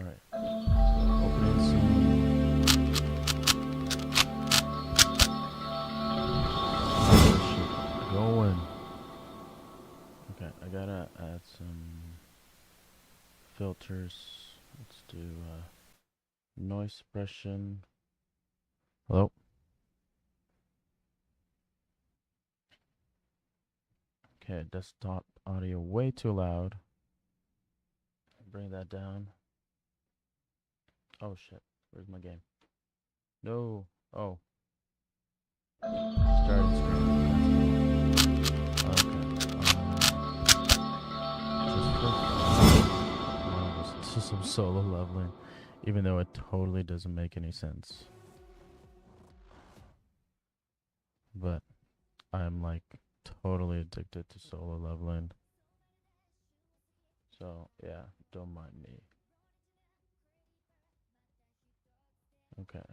Alright. Opening scene. Going. Okay, I gotta add some filters. Let's do noise suppression. Hello? Okay, desktop audio way too loud. Bring that down. Oh shit, where's my game? No. Oh. Started screen. Okay. Just for some solo leveling, even though it totally doesn't make any sense. But I'm like totally addicted to solo leveling. So yeah, don't mind me. Okay.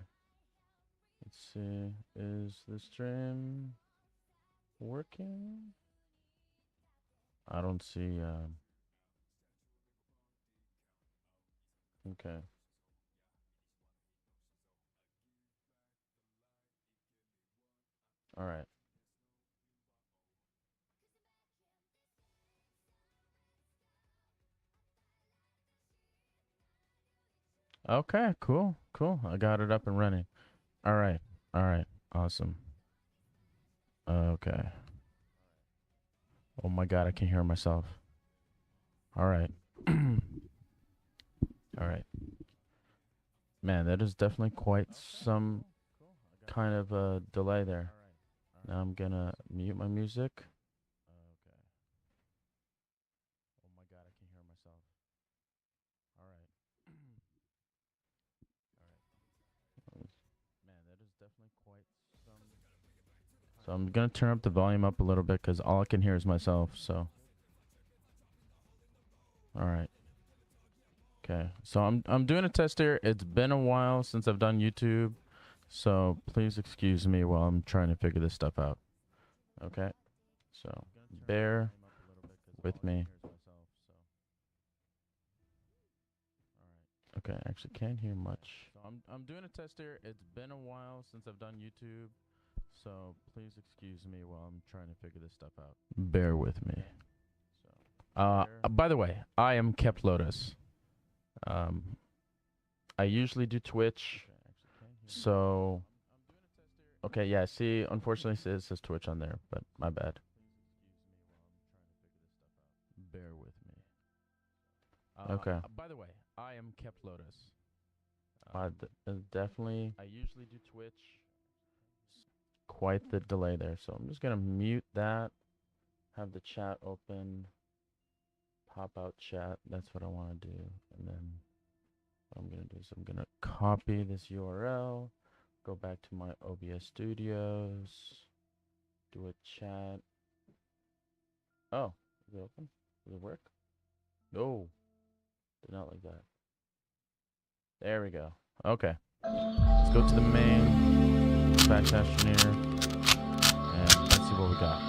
Let's see. Is the stream working? I don't see okay. All right. Okay, cool. Cool. I got it up and running. All right. All right. Awesome. Okay. Oh my god, I can hear myself. All right. All right. Man, that is definitely quite some kind of a delay there. Now I'm gonna mute my music. Okay. Oh my god, I can hear myself. All right. All right. Man, that is definitely quite some. So I'm gonna turn up the volume up a little bit because all I can hear is myself. So. All right. Okay. So I'm doing a test here. It's been a while since I've done YouTube, so please excuse me while I'm trying to figure this stuff out. Okay. So bear with me. Okay, I actually can't hear much. So I'm doing a test here. It's been a while since I've done YouTube, so please excuse me while I'm trying to figure this stuff out. Bear with me. By the way, I am kept Lotus. I usually do Twitch, so okay, yeah. See, unfortunately, it says Twitch on there, but my bad. Bear with me. Okay. By the way, I am kept Lotus. Definitely. I usually do Twitch. Quite the delay there, so I'm just gonna mute that. Have the chat open. Pop out chat. That's what I want to do, and then what I'm gonna do is I'm gonna copy this URL. Go back to my OBS Studios. Do a chat. Oh, is it open? Does it work? No, did not like that. There we go. Okay, let's go to the main Save Astroneer, and let's see what we got.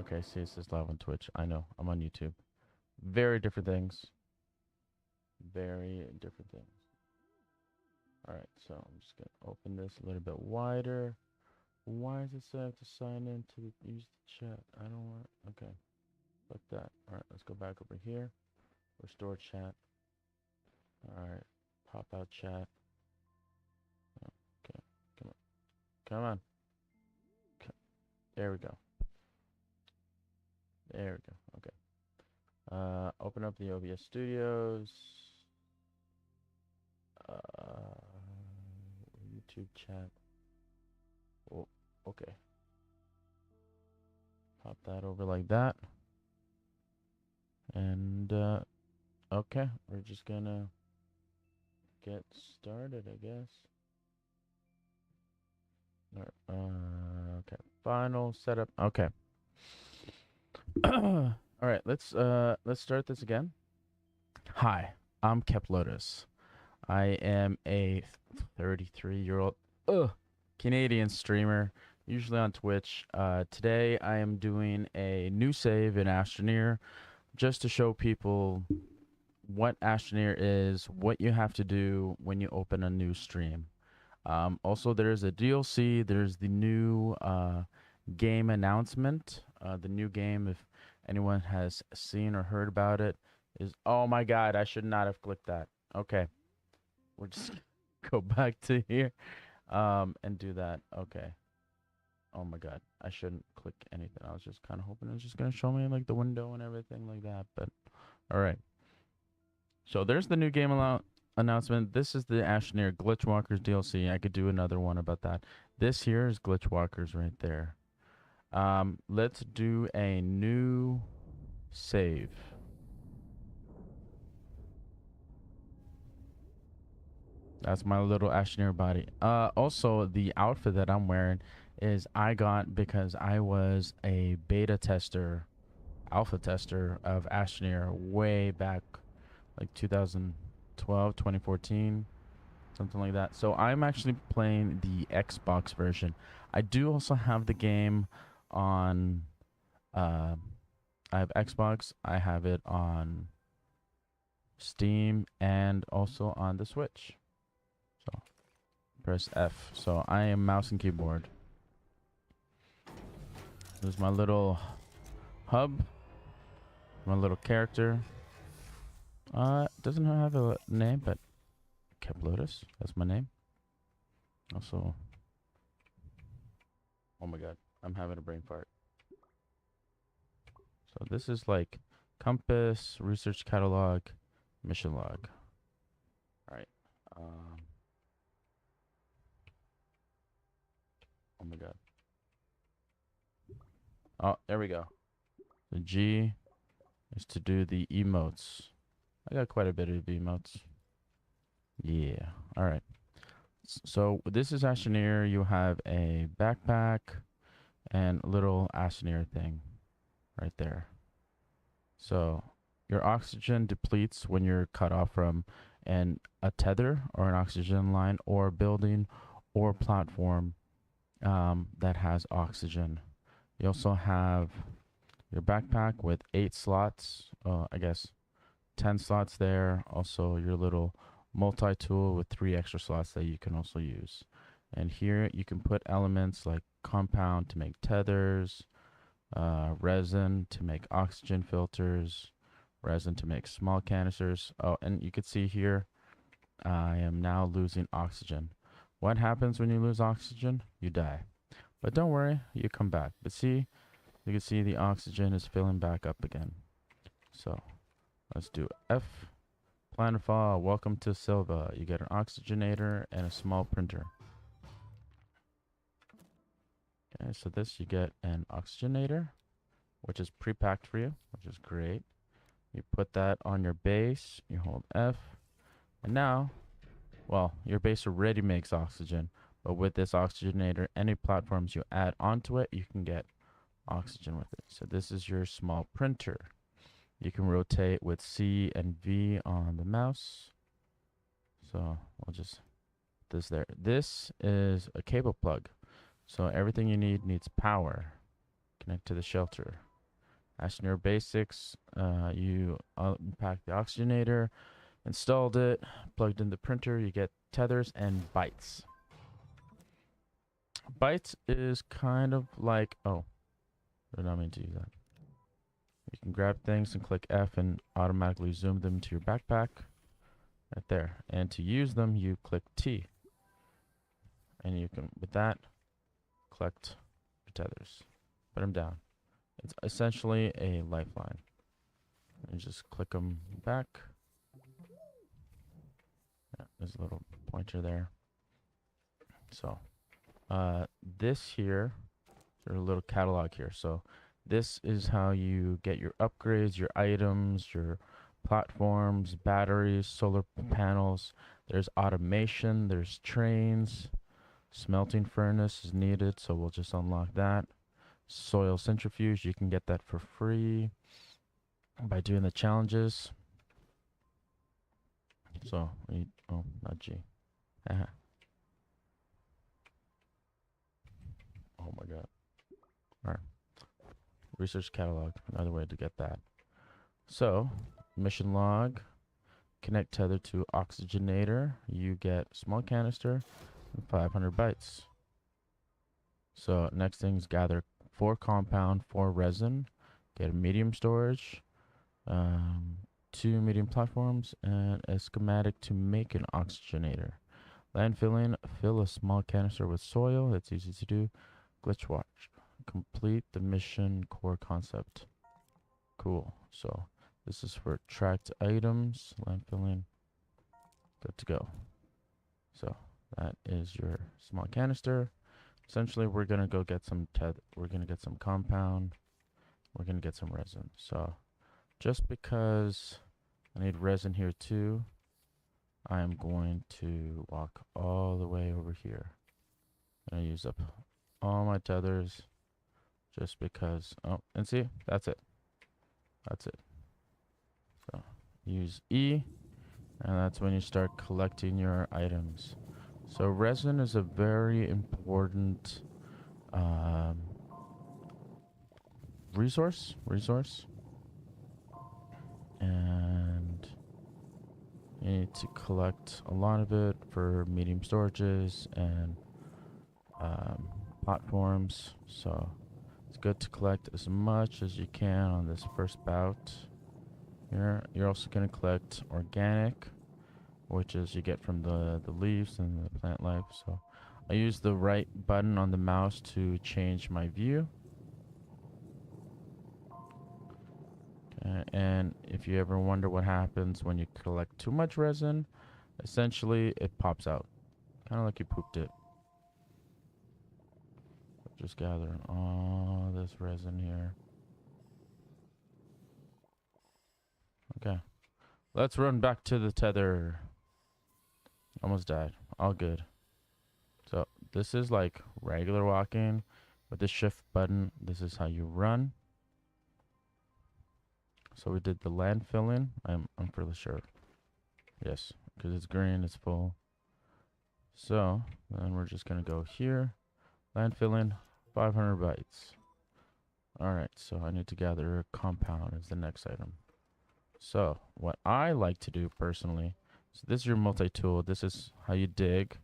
Okay, see, it says live on Twitch. I know, I'm on YouTube. Very different things. Very different things. All right, so I'm just gonna open this a little bit wider. Why does it say I have to sign in to use the chat? I don't want. Okay, fuck that. All right, let's go back over here. Restore chat. All right, pop out chat. Okay, come on, come on. There we go. There we go. Okay. Open up the OBS Studios. YouTube chat. Oh, okay. Pop that over like that. And okay, we're just gonna get started, I guess. Okay, final setup. Okay. All right, let's start this again. Hi, I'm Kep Lotus. I am a 33-year-old Canadian streamer, usually on Twitch. Today I am doing a new save in Astroneer. I'm just to show people what Astroneer is, what you have to do when you open a new stream. Also, there's a DLC. There's the new game announcement. The new game, if anyone has seen or heard about it, is, oh my god, I should not have clicked that. Okay, we'll just go back to here and do that. Okay. Oh my god, I shouldn't click anything. I was just kind of hoping it was just gonna show me like the window and everything like that. But all right. So there's the new game announcement. This is the Astroneer Glitchwalkers DLC. I could do another one about that. This here is Glitchwalkers right there. Let's do a new save. That's my little Astroneer body. Also, the outfit that I'm wearing is I got because I was a beta tester, alpha tester of Astroneer way back, like 2012, 2014, something like that. So I'm actually playing the Xbox version. I do also have the game on, I have Xbox, I have it on Steam, and also on the Switch. So press F. So I am mouse and keyboard. There's my little hub, my little character. Doesn't have a name, but kept Lotus. That's my name. Also, oh my god, I'm having a brain fart. So this is like compass, research catalog, mission log. All right. Oh my god. Oh, there we go. The G is to do the emotes. I got quite a bit of emotes. Yeah. All right. So this is Astroneer. You have a backpack and a little Astroneer thing right there. So your oxygen depletes when you're cut off from a tether or an oxygen line or building or platform that has oxygen. You also have your backpack with 8 slots, I guess 10 slots there. Also your little multi-tool with 3 extra slots that you can also use. And here you can put elements like compound to make tethers, resin to make oxygen filters, resin to make small canisters. Oh, and you can see here, I am now losing oxygen. What happens when you lose oxygen? You die. But don't worry, you come back. But see, you can see the oxygen is filling back up again. So let's do F. Planetfall, welcome to Silva. You get an oxygenator and a small printer. Okay, so this you get an oxygenator, which is pre-packed for you, which is great. You put that on your base, you hold F, and now, well, your base already makes oxygen, but with this oxygenator, any platforms you add onto it, you can get oxygen with it. So this is your small printer. You can rotate with C and V on the mouse. So we'll just put this there. This is a cable plug. So everything you need needs power. Connect to the shelter. Astroneer basics, you unpack the oxygenator, installed it, plugged in the printer, you get tethers and bytes. Bytes is kind of like, oh, I did not mean to use that. You can grab things and click F and automatically zoom them to your backpack. Right there. And to use them, you click T. And you can, with that, collect your tethers. Put them down. It's essentially a lifeline. And just click them back. Yeah, there's a little pointer there. So, this here, there's a little catalog here. So, this is how you get your upgrades, your items, your platforms, batteries, solar panels. There's automation, there's trains. Smelting furnace is needed, so we'll just unlock that. Soil centrifuge, you can get that for free by doing the challenges. So, oh, not G. Oh my god. Alright. Research catalog, another way to get that. So, mission log, connect tether to oxygenator. You get small canister and 500 bytes. So, next thing is gather 4 compound, 4 resin, get a medium storage, 2 medium platforms, and a schematic to make an oxygenator. Land filling, fill a small canister with soil. That's easy to do. Glitch watch. Complete the mission core concept. Cool. So this is for tracked items. Land filling. Good to go. So that is your small canister. Essentially, we're gonna go get some we're gonna get some compound. We're gonna get some resin. So just because I need resin here too, I am going to walk all the way over here. I'm gonna use up all my tethers just because. Oh, and see, that's it. That's it. So use E, and that's when you start collecting your items. So resin is a very important resource, and you need to collect a lot of it for medium storages and platforms. So it's good to collect as much as you can on this first bout. Here, you're also going to collect organic, which is you get from the leaves and the plant life. So I use the right button on the mouse to change my view. Okay, and if you ever wonder what happens when you collect too much resin, essentially it pops out, kind of like you pooped it. Just gathering all this resin here. Okay, let's run back to the tether. Almost died. All good. So this is like regular walking with the shift button. This is how you run. So we did the land filling. I'm fairly sure. Yes, because it's green, it's full. So then we're just gonna go here. Land filling, 500 bytes. Alright, so I need to gather a compound as the next item. So what I like to do personally, so this is your multi-tool. This is how you dig.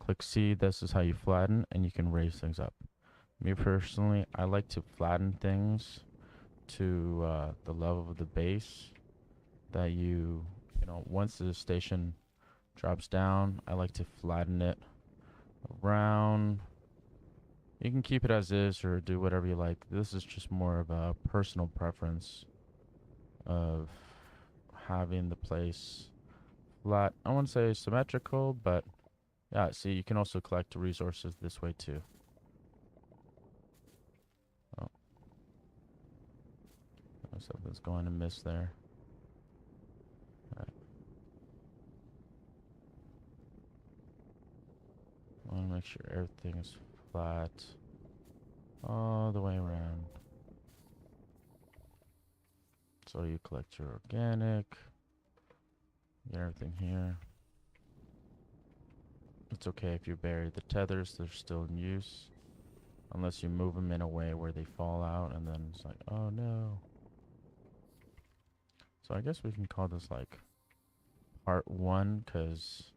Click C, this is how you flatten, and you can raise things up. Me personally, I like to flatten things to the level of the base that you know, once the station drops down, I like to flatten it around. You can keep it as is or do whatever you like. This is just more of a personal preference of having the place flat. I wouldn't say symmetrical, but yeah, see, you can also collect resources this way too. Oh. Something's going to miss there. All right. I want to make sure everything is flat all the way around. So you collect your organic, get everything here. It's okay if you bury the tethers, they're still in use. Unless you move them in a way where they fall out and then it's like, oh no. So I guess we can call this like part 1, because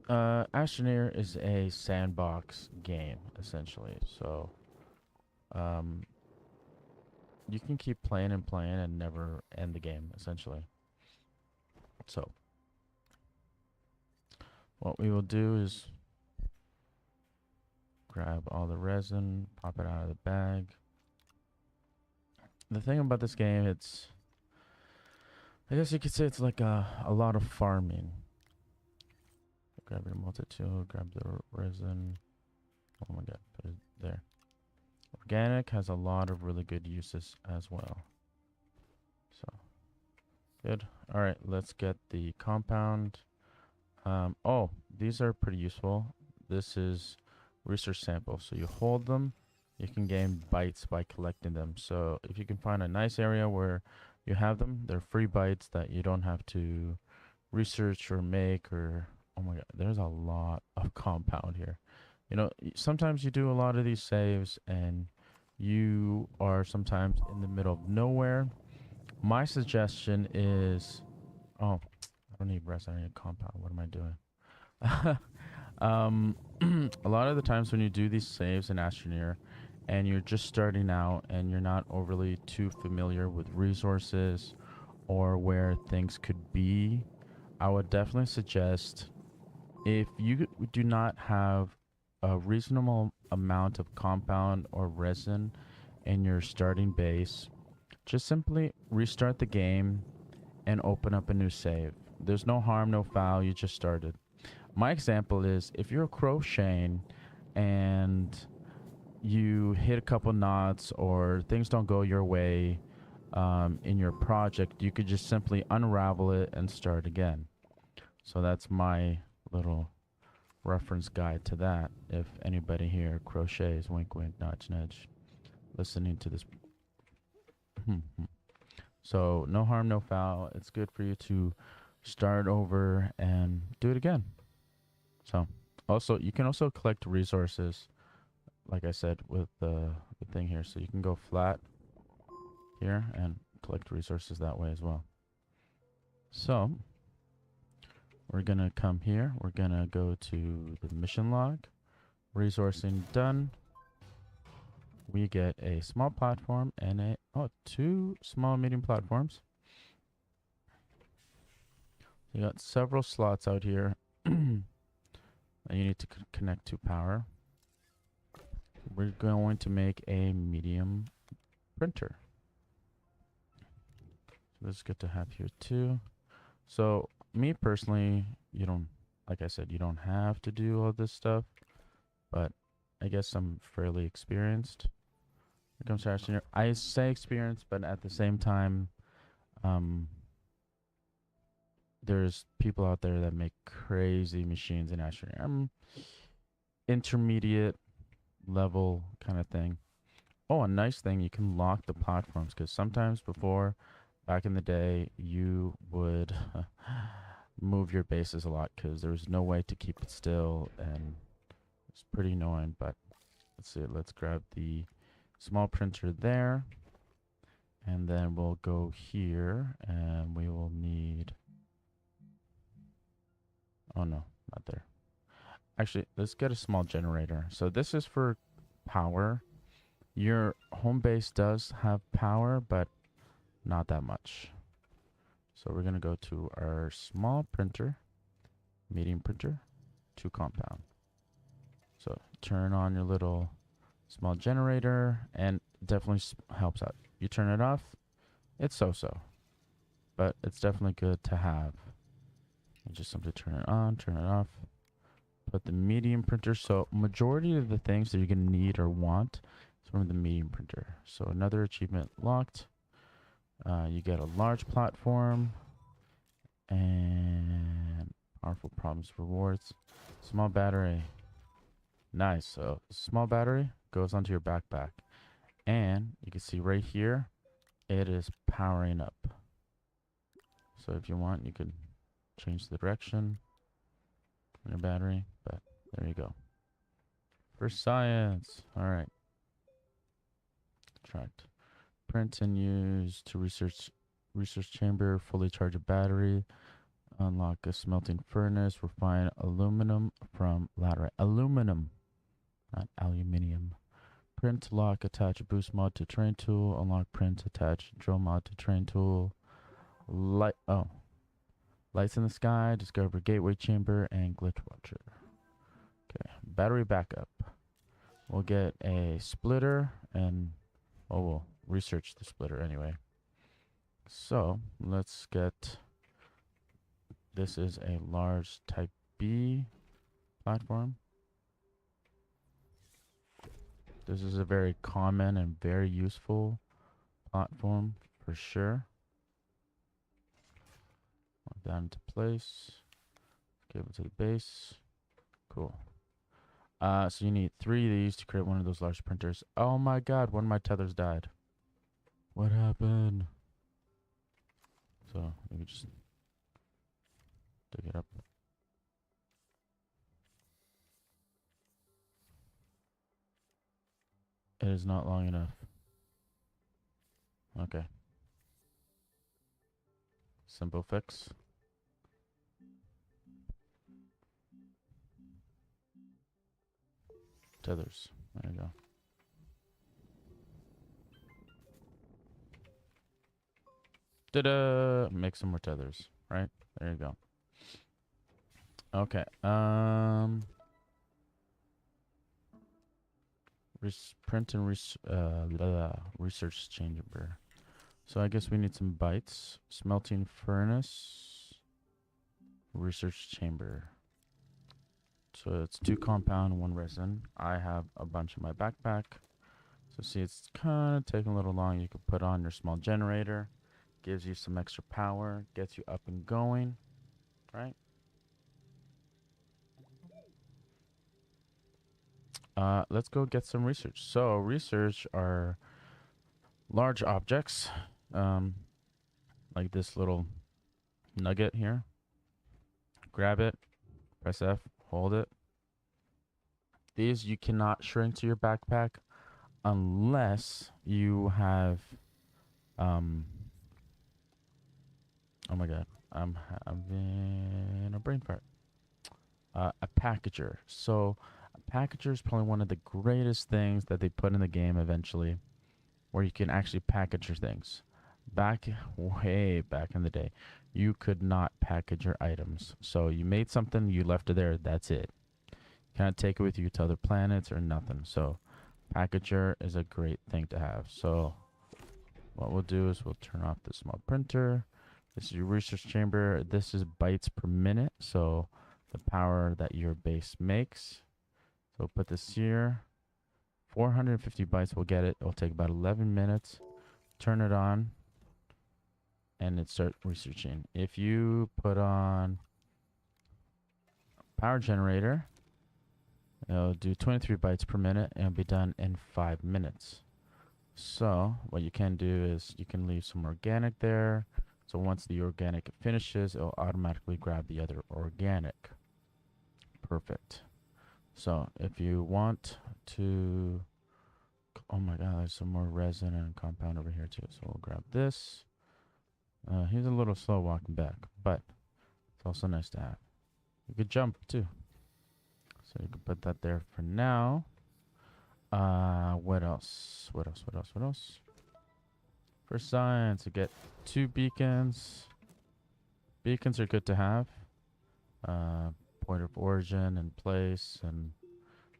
Astroneer is a sandbox game, essentially. So you can keep playing and playing and never end the game, essentially. So what we will do is grab all the resin, pop it out of the bag. The thing about this game, I guess you could say it's like a lot of farming. Grab your multi-tool, grab the resin. Oh my god, put it there. Organic has a lot of really good uses as well. So, good. Alright, let's get the compound. Oh, these are pretty useful. This is research samples. So you hold them, you can gain bytes by collecting them. So if you can find a nice area where you have them, they're free bytes that you don't have to research or make or... Oh my god, there's a lot of compound here. You know, sometimes you do a lot of these saves and you are sometimes in the middle of nowhere My suggestion is, oh, I don't need rest. I need a compound. What am I doing? A lot of the times when you do these saves in Astroneer and you're just starting out and you're not overly too familiar with resources or where things could be, I would definitely suggest, if you do not have a reasonable amount of compound or resin in your starting base, just simply restart the game and open up a new save. There's no harm, no foul. You just started. My example is, if you're crocheting and you hit a couple knots or things don't go your way in your project, you could just simply unravel it and start again. So that's my little reference guide to that. If anybody here crochets, wink, wink, nudge, nudge, listening to this. So no harm, no foul. It's good for you to start over and do it again. So also, you can also collect resources, like I said, with the thing here. So you can go flat here and collect resources that way as well. So we're going to come here. We're going to go to the mission log. Resourcing done. We get a small platform and two small medium platforms. You got several slots out here that you need to connect to power. We're going to make a medium printer. So this is good to have here too. So me personally, you don't, like I said, you don't have to do all this stuff, but I guess I'm fairly experienced. Here comes Astroneer. I say experienced, but at the same time, there's people out there that make crazy machines in Astroneer. I'm intermediate level kind of thing. Oh, a nice thing, you can lock the platforms, because sometimes before, back in the day, you would move your bases a lot because there was no way to keep it still, and it's pretty annoying. But let's see, let's grab the small printer there, and then we'll go here, and we will need, oh no, not there. Actually, let's get a small generator. So this is for power. Your home base does have power, but not that much. So we're going to go to our small printer, medium printer, to compound. So turn on your little small generator, and definitely helps out. You turn it off, it's so-so, but it's definitely good to have. You just simply turn it on, turn it off. Put the medium printer. So majority of the things that you're going to need or want is from the medium printer. So another achievement locked. You get a large platform and powerful problems rewards. Small battery. Nice. So small battery goes onto your backpack, and you can see right here it is powering up. So if you want, you could change the direction on your battery, but there you go. For science. All right. Tracked. Print and use to research chamber, fully charge a battery, unlock a smelting furnace, refine aluminum from laterite. Aluminum, not aluminium. Print, lock, attach a boost mod to terrain tool, unlock print, attach drill mod to terrain tool. Lights in the sky, discover gateway chamber, and glitch watcher. Okay, battery backup. We'll get a splitter, and we'll research the splitter anyway. So let's get, this is a large type B platform. This is a very common and very useful platform for sure. Lock that into place. Cable to the base. Cool. So you need 3 of these to create one of those large printers. Oh my god, one of my tethers died. What happened? So let me just dig it up. It is not long enough. Okay. Simple fix. Tethers. There you go. Ta-da! Make some more tethers, right? There you go. Okay. Print and research chamber. So I guess we need some bytes. Smelting furnace. Research chamber. So it's 2 compound, 1 resin. I have a bunch in my backpack. So see, it's kind of taking a little long. You could put on your small generator. Gives you some extra power. Gets you up and going. Right? Let's go get some research. So research are large objects. Like this little nugget here. Grab it. Press F. Hold it. These you cannot shrink to your backpack unless you have oh my god, I'm having a brain fart. A packager. So a packager is probably one of the greatest things that they put in the game eventually, where you can actually package your things. Way back in the day, you could not package your items. So you made something, you left it there, that's it. You can't take it with you to other planets or nothing. So packager is a great thing to have. So what we'll do is we'll turn off the small printer. This is your research chamber. This is bytes per minute, so the power that your base makes. So put this here. 450 bytes will get it. It'll take about 11 minutes. Turn it on, and it starts researching. If you put on power generator, it'll do 23 bytes per minute, and it'll be done in 5 minutes. So what you can do is you can leave some organic there. So once the organic finishes, it'll automatically grab the other organic. Perfect. So if you want to, oh my god, there's some more resin and compound over here too. So we'll grab this. He's a little slow walking back, but it's also nice to have. You could jump too. So you can put that there for now. What else? What else? For science, you get 2 beacons. Beacons are good to have. Point of origin and place, and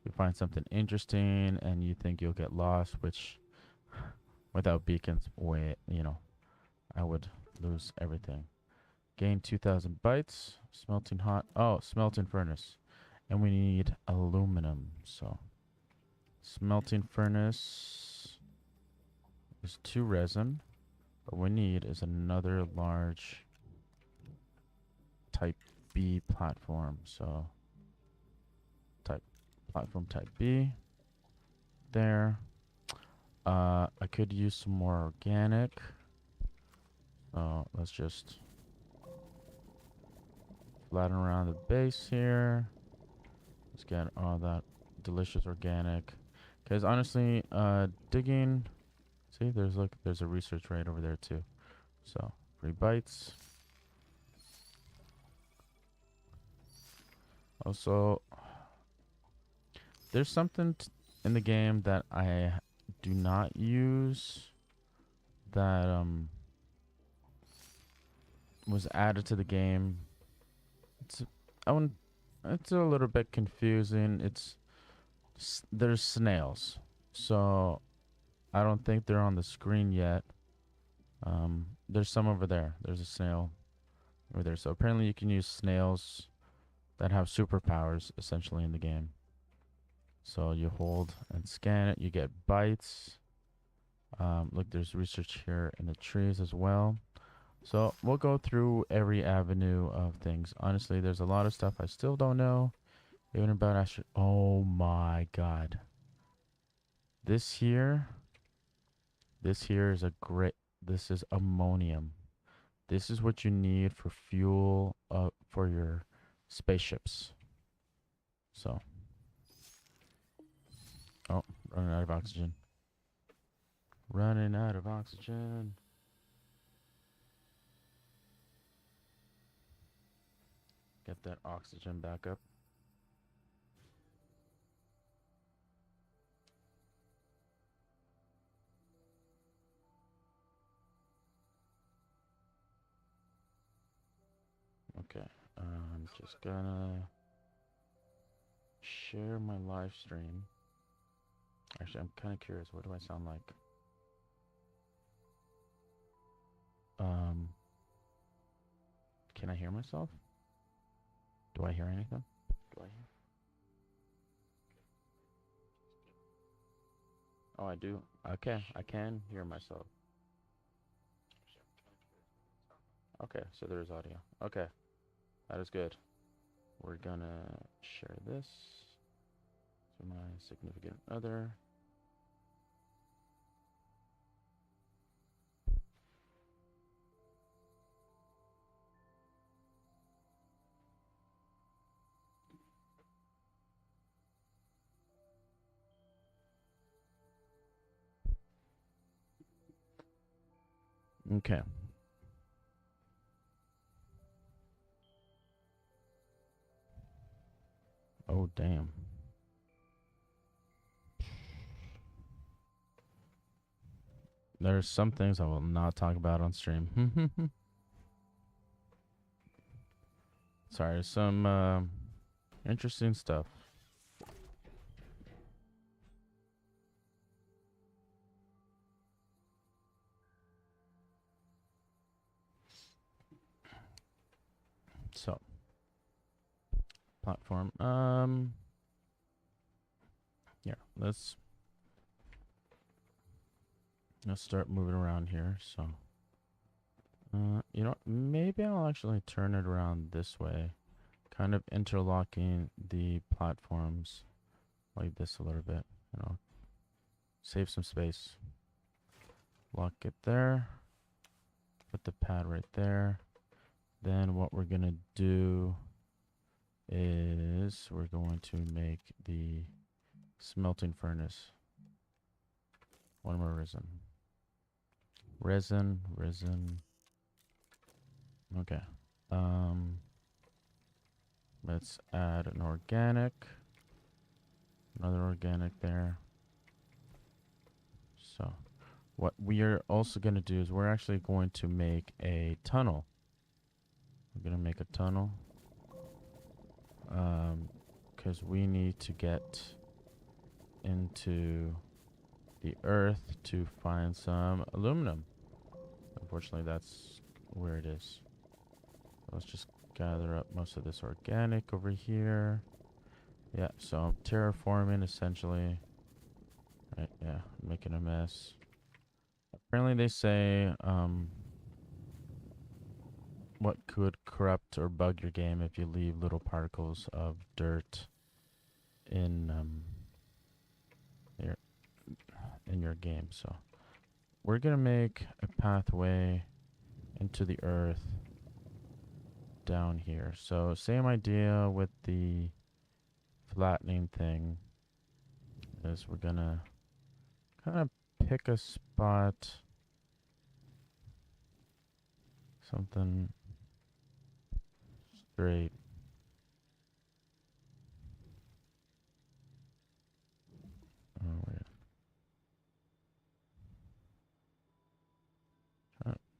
you find something interesting and you think you'll get lost, which without beacons, I would lose everything. Gain 2,000 bytes. Smelting hot. Oh, smelting furnace. And we need aluminum. So smelting furnace is 2 resin. What we need is another large type B platform. So platform type B. There. I could use some more organic. So let's just flatten around the base here. Let's get all that delicious organic. Because honestly, digging, see, there's a research right over there too. So 3 bytes. Also, there's something in the game that I do not use that was added to the game. It's a little bit confusing. There's snails, so I don't think they're on the screen yet. There's some over there. There's a snail over there. So apparently you can use snails that have superpowers essentially in the game. So you hold and scan it, you get bytes. Look, there's research here in the trees as well. So we'll go through every avenue of things. Honestly, there's a lot of stuff I still don't know. Even about oh my god. This here is this is ammonium. This is what you need for fuel for your spaceships. So, oh, running out of oxygen. Running out of oxygen. Get that oxygen back up. Okay, I'm just gonna share my live stream. Actually, I'm kind of curious. What do I sound like? Can I hear myself? Do I hear anything? Do I hear? Oh, I do. Okay, I can hear myself. Okay, so there's audio. Okay, that is good. We're gonna share this to my significant other. Okay. Oh, damn. There's some things I will not talk about on stream. Sorry, some interesting stuff. So, platform. Yeah, let's start moving around here. So, you know, maybe I'll actually turn it around this way, kind of interlocking the platforms like this a little bit. You know, save some space. Lock it there. Put the pad right there. Then what we're gonna do is we're going to make the smelting furnace. One more resin. Resin. Okay. Let's add an organic. Another organic there. So what we are also going to do is we're actually going to make a tunnel. We're going to make a tunnel. Because we need to get into the earth to find some aluminum. Unfortunately, that's where it is. Let's just gather up most of this organic over here. Yeah, so I'm terraforming essentially. Right, yeah, making a mess. Apparently they say what could corrupt or bug your game if you leave little particles of dirt in your game. So we're gonna make a pathway into the earth down here. So same idea with the flattening thing is we're gonna kind of pick a spot, something straight. Oh, weird.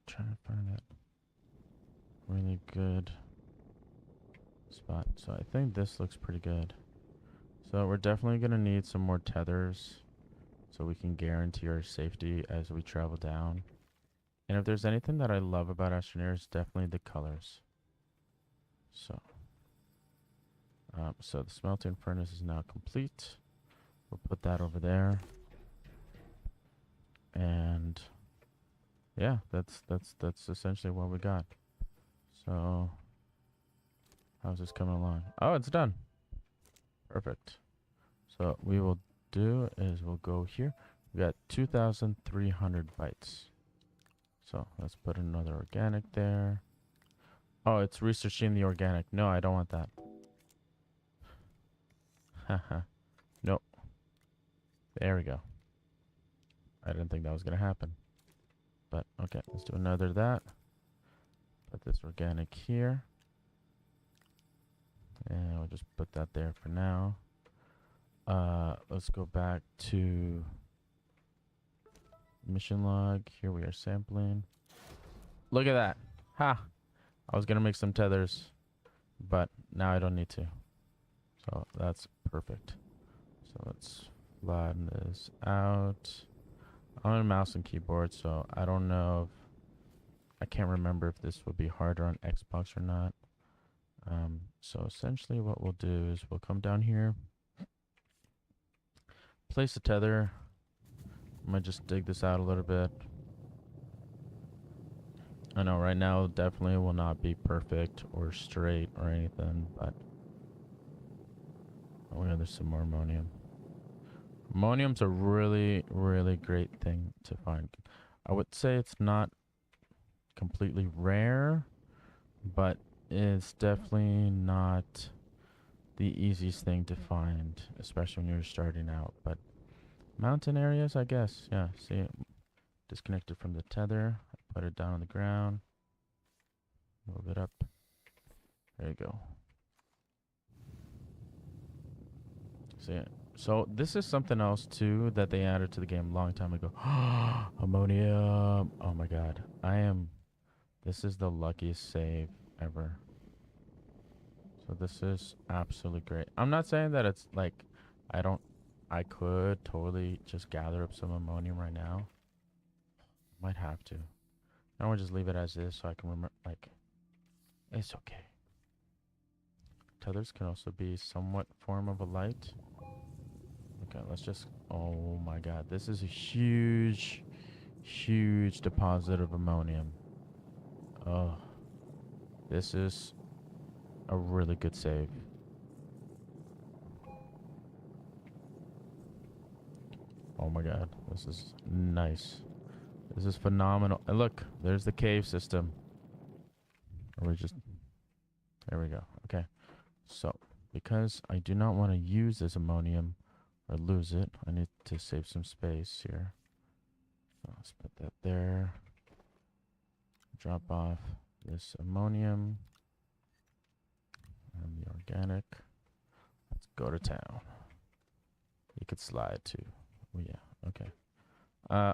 Trying to find that really good spot. So I think this looks pretty good. So we're definitely going to need some more tethers so we can guarantee our safety as we travel down. And if there's anything that I love about Astroneer, it's definitely the colors. So, so the smelting furnace is now complete. We'll put that over there. And yeah, that's essentially what we got. So how's this coming along? Oh, it's done. Perfect. So what we will do is we'll go here. We got 2,300 bytes. So let's put another organic there. Oh, it's researching the organic. No, I don't want that. Haha. Nope. There we go. I didn't think that was going to happen. But okay, let's do another that. Put this organic here. And we'll just put that there for now. Let's go back to mission log. Here we are sampling. Look at that. Ha! I was gonna make some tethers, but now I don't need to. So that's perfect. So let's flatten this out. I'm on a mouse and keyboard, so I don't know if I can't remember if this would be harder on Xbox or not. So essentially what we'll do is we'll come down here, place a tether. I might just dig this out a little bit. I know right now definitely will not be perfect or straight or anything, but oh yeah, there's some more ammonium. Ammonium's a really, really great thing to find. I would say it's not completely rare, but it's definitely not the easiest thing to find, especially when you're starting out. But mountain areas, I guess, yeah. See, disconnected from the tether. Put it down on the ground. Move it up. There you go. See, so this is something else too that they added to the game a long time ago. Ammonium. Oh my god. This is the luckiest save ever. So this is absolutely great. I'm not saying that it's like, I could totally just gather up some ammonium right now. Might have to. I want to just leave it as is so I can remember, like, it's okay. Tethers can also be somewhat form of a light. Okay, let's just, oh my god. This is a huge, huge deposit of ammonium. Oh, this is a really good save. Oh my god, this is nice. This is phenomenal. And look, there's the cave system. Or we just, there we go. Okay, so because I do not want to use this ammonium or lose it, I need to save some space here. So let's put that there. Drop off this ammonium and the organic. Let's go to town. You could slide too. Oh yeah, okay.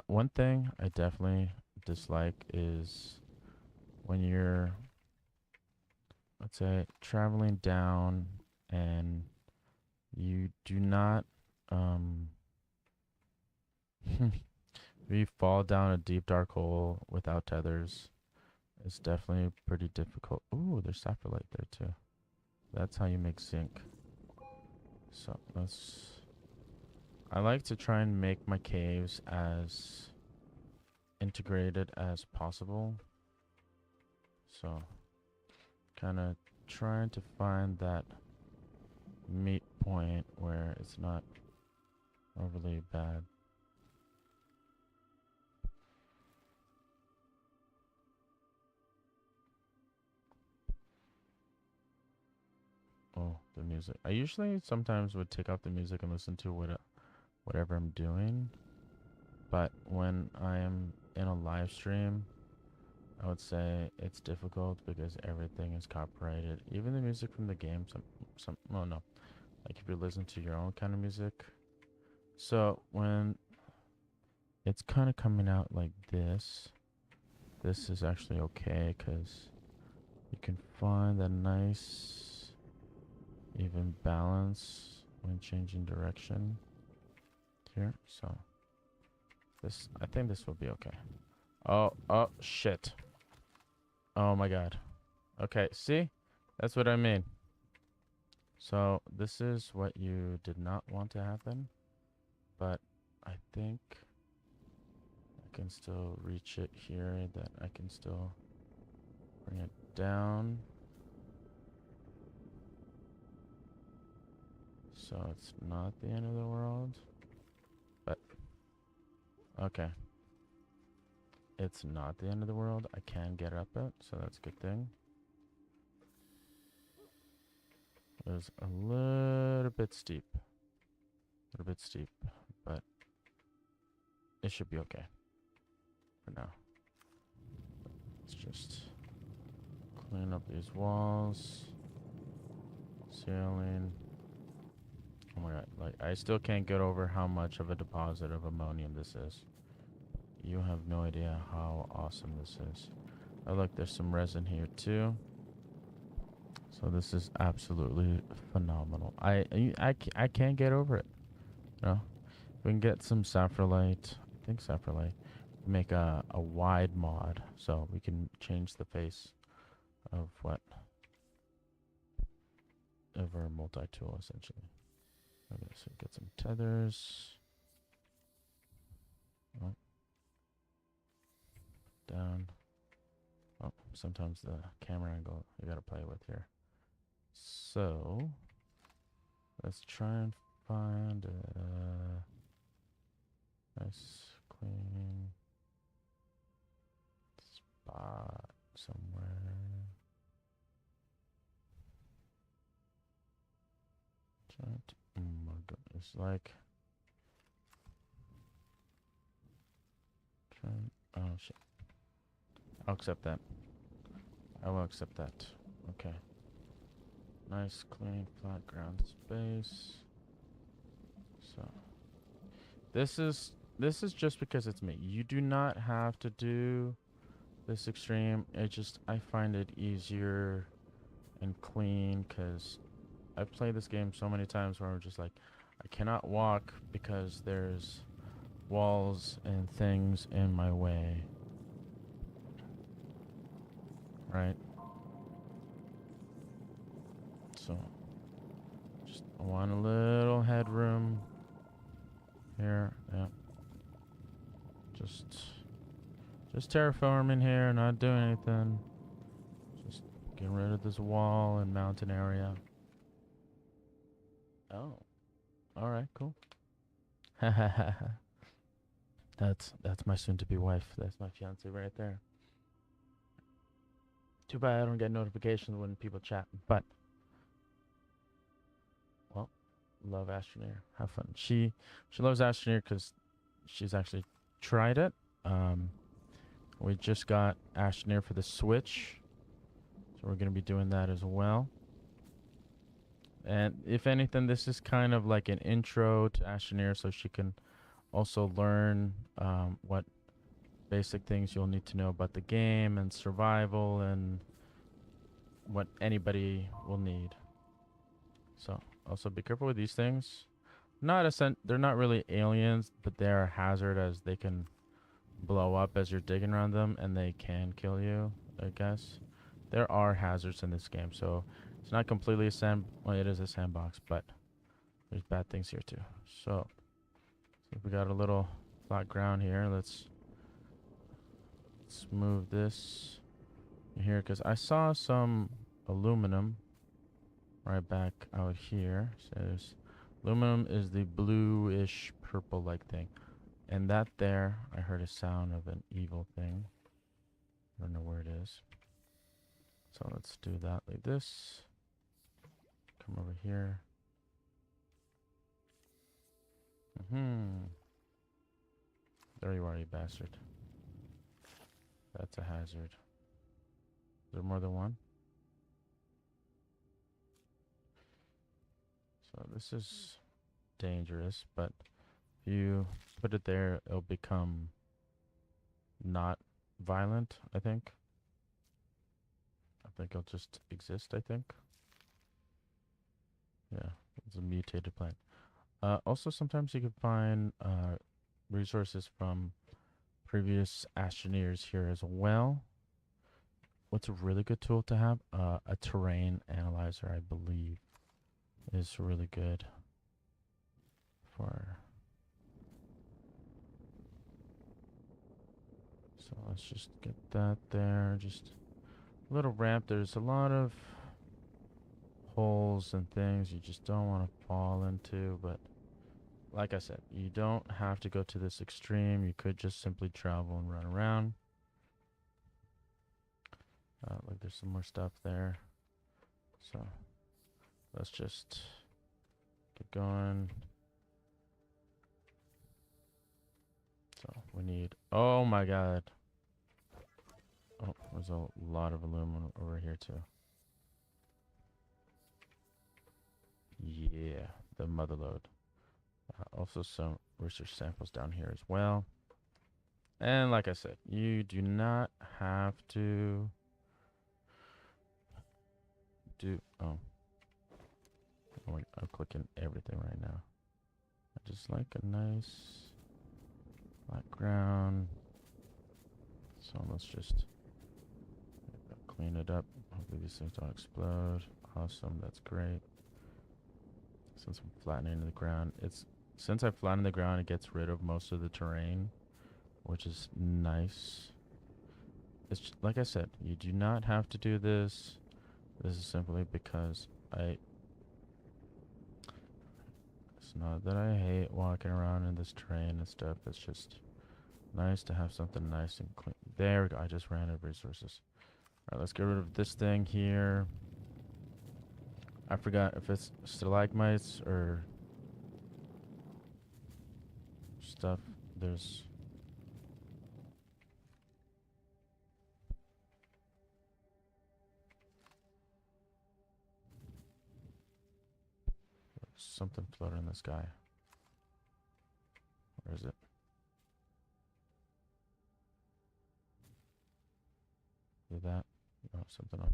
One thing I definitely dislike is when you're, let's say, traveling down and you do not, if you fall down a deep dark hole without tethers, it's definitely pretty difficult. Ooh, there's saprolite there too. That's how you make zinc. So I like to try and make my caves as integrated as possible. So kind of trying to find that meet point where it's not overly bad. Oh, the music. I usually sometimes would take off the music and listen to whatever I'm doing. But when I am in a live stream, I would say it's difficult because everything is copyrighted. Even the music from the game, well, no. Like if you listen to your own kind of music. So when it's kind of coming out like this is actually okay because you can find a nice even balance when changing direction here. So I think this will be okay. Oh shit. Oh my god. Okay, see? That's what I mean. So this is what you did not want to happen, but I think I can still reach it here, that I can still bring it down. So it's not the end of the world, but okay. It's not the end of the world. I can get up it, so that's a good thing. It was a little bit steep. But it should be okay for now. Let's just clean up these walls. ceiling. Oh my god, like, I still can't get over how much of a deposit of ammonium this is. You have no idea how awesome this is. Oh look, there's some resin here too. So this is absolutely phenomenal. I can't get over it. You know, we can get some saffrolite. I think saffrolite. Make a wide mod so we can change the face of what of our multi-tool essentially. Okay, so get some tethers. Oh, down. Oh, sometimes the camera angle you gotta play with here. So let's try and find a nice clean spot somewhere. Oh my goodness, like oh shit. I'll accept that. I will accept that. Okay. Nice clean flat ground space. So this is just because it's me. You do not have to do this extreme. I find it easier and clean because I've played this game so many times where I'm just like, I cannot walk because there's walls and things in my way. Right? So, just want a little headroom here. Yeah. Just terraforming here, not doing anything. Just getting rid of this wall and mountain area. Oh. Alright, cool. That's my soon-to-be wife. That's my fiance right there. Too bad I don't get notifications when people chat, but well, love Astroneer. Have fun. She loves Astroneer because she's actually tried it. We just got Astroneer for the Switch, so we're gonna be doing that as well. And if anything, this is kind of like an intro to Astroneer, so she can also learn what basic things you'll need to know about the game and survival and what anybody will need. So also be careful with these things. They're not really aliens, but they're a hazard as they can blow up as you're digging around them and they can kill you, I guess. There are hazards in this game, so it's not completely well, it is a sandbox, but there's bad things here too. So we got a little flat ground here. Let's move this here because I saw some aluminum right back out here. So aluminum is the bluish purple like thing. And that there, I heard a sound of an evil thing. I don't know where it is. So let's do that like this. Come over here. There you are, you bastard. That's a hazard. Is there more than one? So this is dangerous, but if you put it there, it'll become not violent, I think. I think it'll just exist, I think. Yeah, it's a mutated plant. Also, sometimes you can find resources from previous Astroneers here as well. What's a really good tool to have? A terrain analyzer, I believe, is really good for... So let's just get that there. Just a little ramp. There's a lot of holes and things you just don't want to fall into, but like I said, you don't have to go to this extreme. You could just simply travel and run around. Look, there's some more stuff there. So let's just get going. So we need, oh my god. Oh, there's a lot of aluminum over here too. Yeah, the mother lode. Also some research samples down here as well. And like I said, you do not have to do... Oh, I'm clicking everything right now. I just like a nice background. So let's just clean it up. Hopefully these things don't explode. Awesome, that's great. Since I'm flattening the ground, since I flatten the ground, it gets rid of most of the terrain, which is nice. It's just, like I said, you do not have to do this. This is simply because it's not that I hate walking around in this terrain and stuff. It's just nice to have something nice and clean. There we go. I just ran out of resources. Alright, let's get rid of this thing here. I forgot if it's stalagmites or stuff. There's something floating in the sky. Where is it? Is that? No, something else.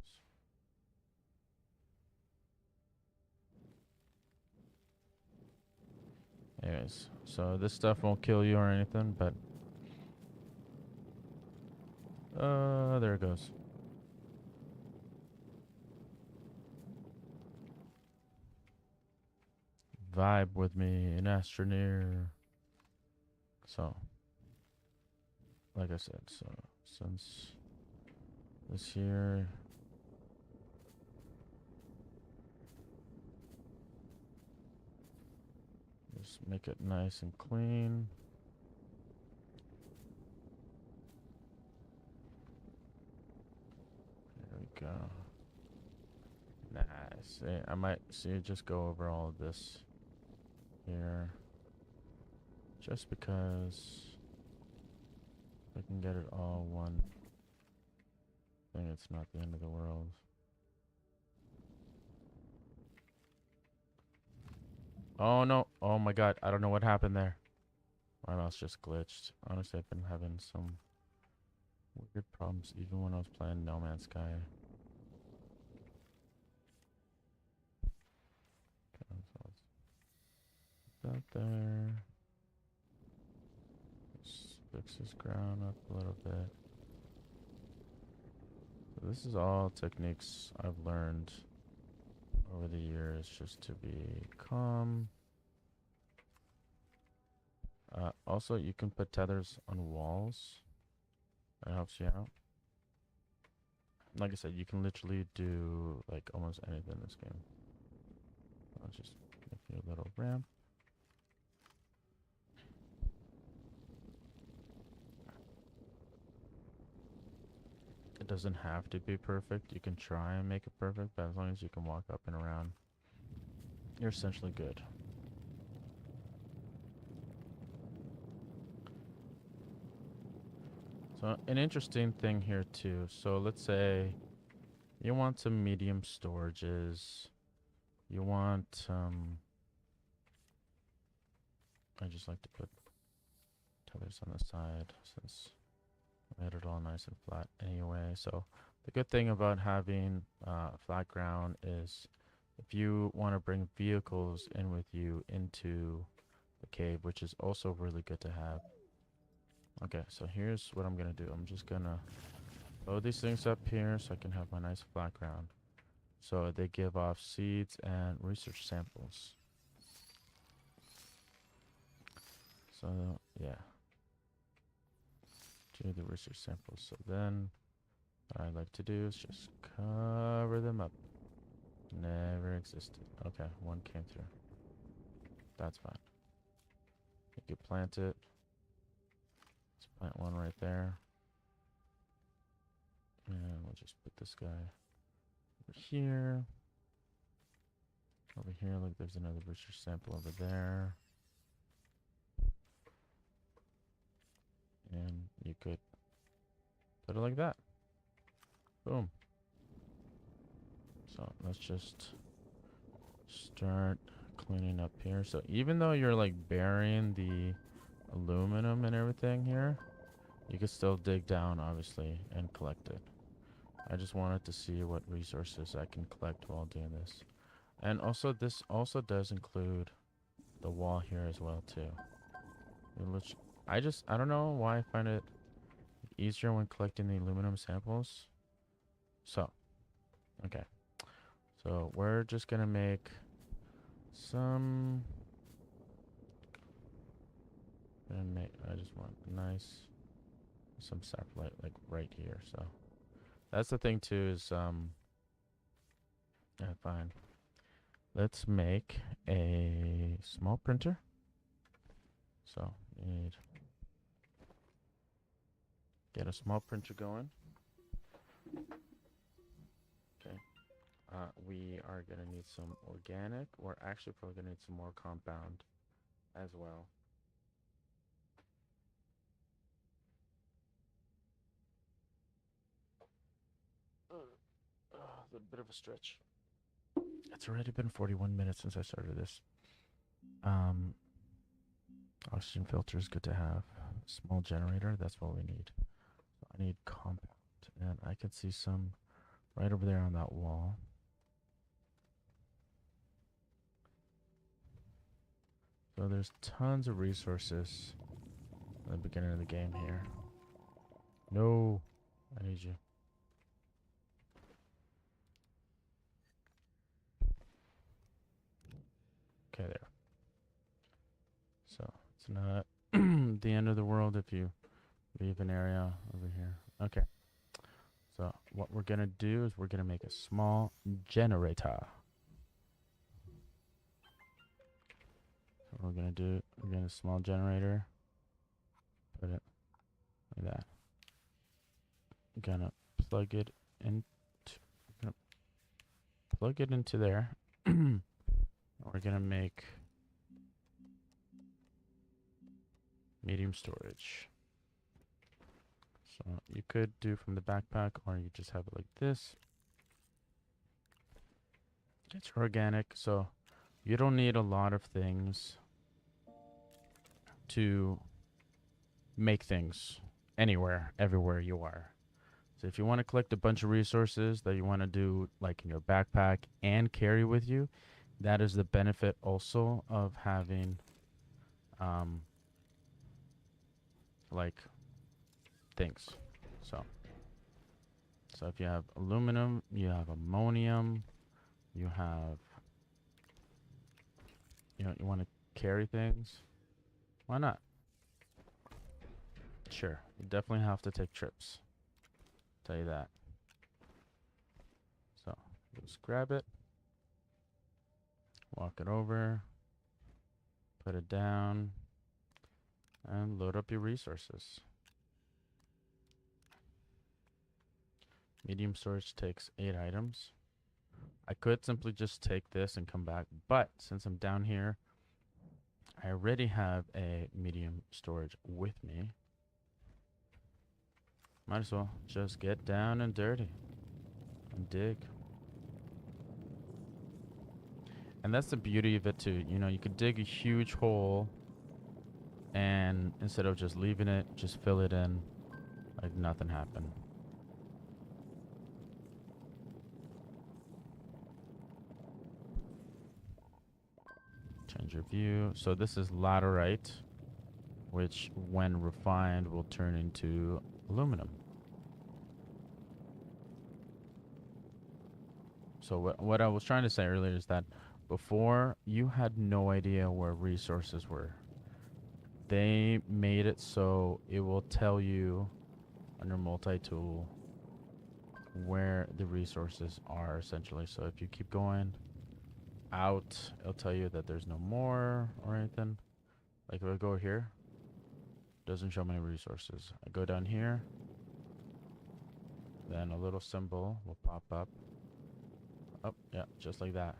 Anyways, so this stuff won't kill you or anything, but there it goes. Vibe with me in Astroneer. So, like I said, so since this here, just make it nice and clean. There we go. Nice. I might just go over all of this here, just because I can get it all one thing. It's not the end of the world. Oh no! Oh my god! I don't know what happened there. My mouse just glitched. Honestly, I've been having some weird problems even when I was playing No Man's Sky. Okay, so let's put that there. Let's fix this ground up a little bit. So this is all techniques I've learned over the years just to be calm. Also, you can put tethers on walls. That helps you out. Like I said, you can literally do like almost anything in this game. I'll just make you a little ramp. It doesn't have to be perfect. You can try and make it perfect, but as long as you can walk up and around, you're essentially good. So an interesting thing here too. So let's say you want some medium storages. You want I just like to put tethers on the side since I made it all nice and flat anyway. So the good thing about having flat ground is if you want to bring vehicles in with you into the cave, which is also really good to have. Okay, so here's what I'm gonna do. I'm just gonna load these things up here so I can have my nice flat ground. So they give off seeds and research samples. So yeah, do the research samples. So then what I like to do is just cover them up. Never existed. Okay, one came through. That's fine. You can plant it. Let's plant one right there. And we'll just put this guy over here. Over here, look, there's another research sample over there. And you could put it like that. Boom. So let's just start cleaning up here. So even though you're like burying the aluminum and everything here, you can still dig down, obviously, and collect it. I just wanted to see what resources I can collect while doing this. And also, this also does include the wall here as well, too. I don't know why I find it easier when collecting the aluminum samples. So, okay. So, we're just gonna make some... I just want some sapphire like right here, so... That's the thing too is, yeah, fine. Let's make a small printer. So, need... Get a small printer going. Okay. We are gonna need some organic. We're actually probably gonna need some more compound as well. A little bit of a stretch. It's already been 41 minutes since I started this. Oxygen filter is good to have. Small generator, that's what we need. So I need compound, and I can see some right over there on that wall. So there's tons of resources at the beginning of the game here. No, I need you. Okay, there. So it's not the end of the world if you leave an area over here. Okay. So what we're gonna do is we're gonna make a small generator. So we're gonna do a small generator. Put it like that. Gonna plug it into there. We're gonna make medium storage. So you could do from the backpack, or you just have it like this. It's organic, so you don't need a lot of things to make things anywhere, everywhere you are. So if you want to collect a bunch of resources that you want to do like in your backpack and carry with you, that is the benefit also of having like things. So if you have aluminum, you have ammonium, you have, you want to carry things, why not? Sure, you definitely have to take trips. Tell you that. So just grab it, walk it over, put it down, and load up your resources. Medium storage takes 8 items. I could simply just take this and come back, but since I'm down here, I already have a medium storage with me. Might as well just get down and dirty and dig. And that's the beauty of it too. You know, you could dig a huge hole and instead of just leaving it, just fill it in like nothing happened. Change your view. So this is laterite, which when refined will turn into aluminum. So what I was trying to say earlier is that before you had no idea where resources were. They made it so it will tell you under multi-tool where the resources are essentially. So if you keep going out, it'll tell you that there's no more or anything. Like if I go here, doesn't show me resources. I go down here, then a little symbol will pop up. Oh, yeah, just like that.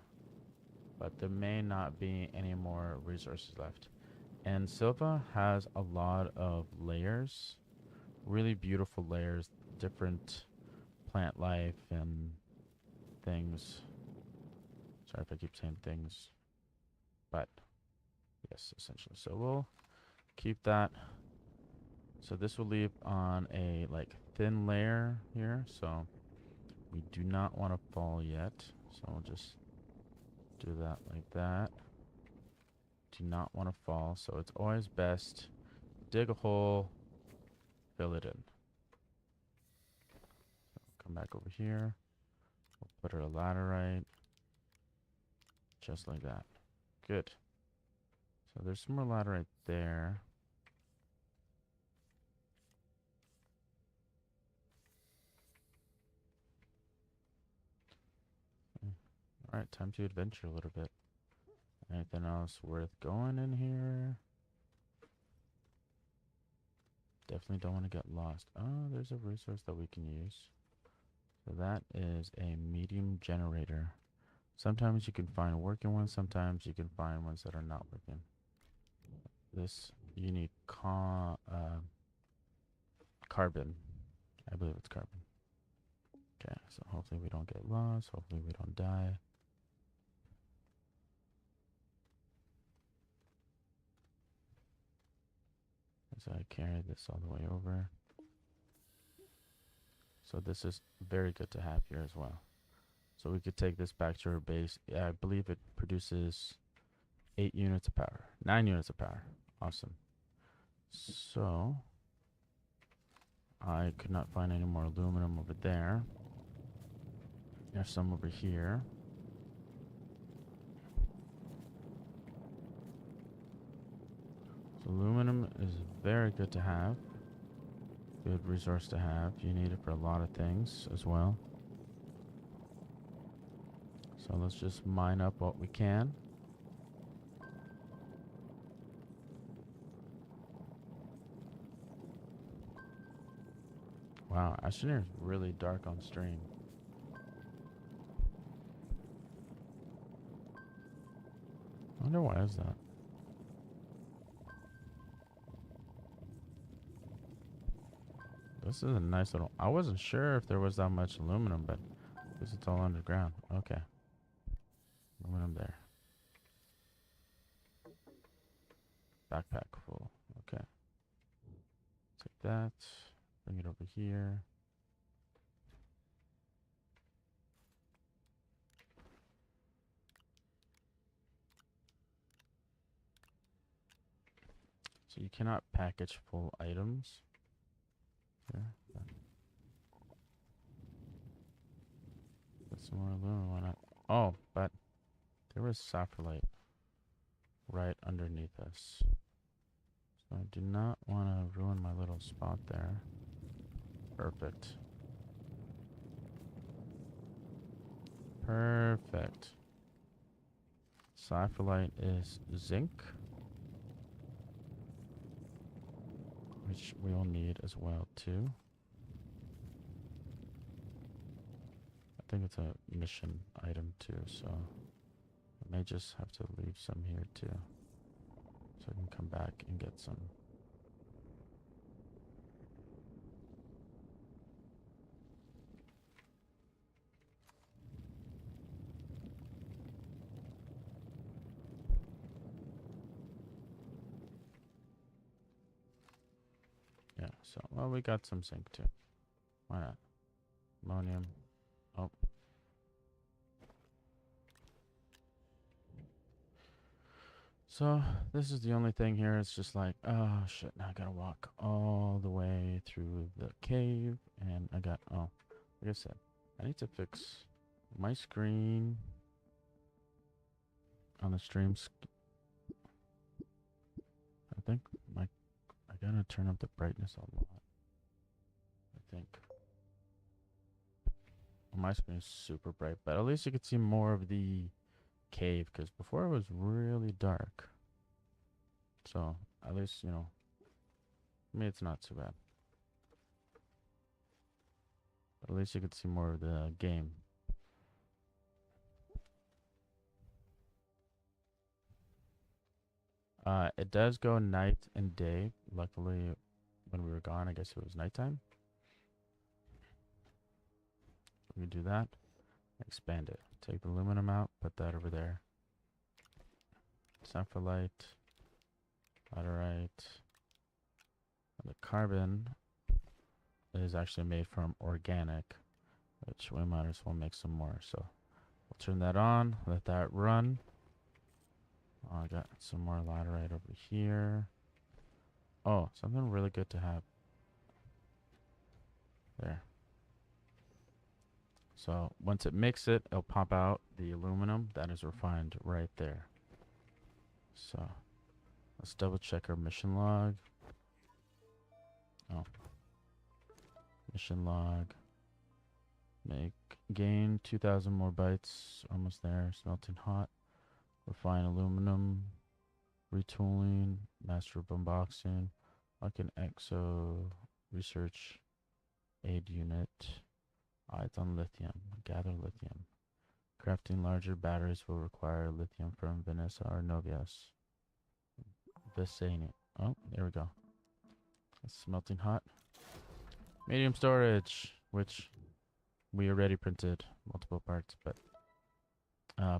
But there may not be any more resources left. And Silva has a lot of layers, really beautiful layers, different plant life and things. Sorry if I keep saying things, but yes, essentially. So we'll keep that. So this will leave on a like thin layer here. So we do not want to fall yet. So we'll just do that like that. Do not want to fall. So it's always best dig a hole, fill it in. Come back over here. We'll put our laterite just like that. Good. So there's some more laterite there. All right, time to adventure a little bit. Anything else worth going in here? Definitely don't want to get lost. Oh, there's a resource that we can use. So that is a medium generator. Sometimes you can find working ones. Sometimes you can find ones that are not working. This, you need carbon. I believe it's carbon. Okay, so hopefully we don't get lost. Hopefully we don't die. So I carry this all the way over. So this is very good to have here as well. So we could take this back to our base. Yeah, I believe it produces 8 units of power. 9 units of power. Awesome. So I could not find any more aluminum over there. There's some over here. So aluminum is very good to have. Good resource to have. You need it for a lot of things as well. So let's just mine up what we can. Wow, Astroneer is really dark on stream. I wonder why is that? This is a nice little... I wasn't sure if there was that much aluminum, but I guess it's all underground. Okay. Aluminum there. Backpack full. Okay. Take that. Bring it over here. So you cannot package full items. Here. Get some more aluminum. Why not? Oh, but there was sapphirite right underneath us. So I do not want to ruin my little spot there. Perfect. Perfect. Sapphirite is zinc, which we will need as well too. I think it's a mission item too, so I may just have to leave some here too, so I can come back and get some. Yeah, so, well, we got some zinc too. Why not? Ammonium. Oh. So, this is the only thing here. It's just like, oh shit, now I gotta walk all the way through the cave. And I got, oh, like I said, I need to fix my screen on the stream. I think I gotta turn up the brightness a lot. I think. Well, my screen is super bright, but at least you could see more of the cave, because before it was really dark. So at least, you know, I mean, it's not too bad. But at least you could see more of the game. It does go night and day. Luckily, when we were gone, I guess it was nighttime. We do that. Expand it. Take the aluminum out, put that over there. Sapphire, laterite. And the carbon is actually made from organic, which we might as well make some more. So we'll turn that on, let that run. Oh, I got some more laterite over here. Oh, something really good to have. There. So once it makes it, it'll pop out the aluminum that is refined right there. So let's double check our mission log. Oh. Mission log. Gain 2,000 more bytes. Almost there. Smelting hot. Refine aluminum. Retooling. Master unboxing. Like an exo. Research. Aid unit. It's on lithium. Gather lithium. Crafting larger batteries will require lithium from Vanessa or Novias. Visani. Oh, there we go. It's smelting hot. Medium storage, which we already printed multiple parts, but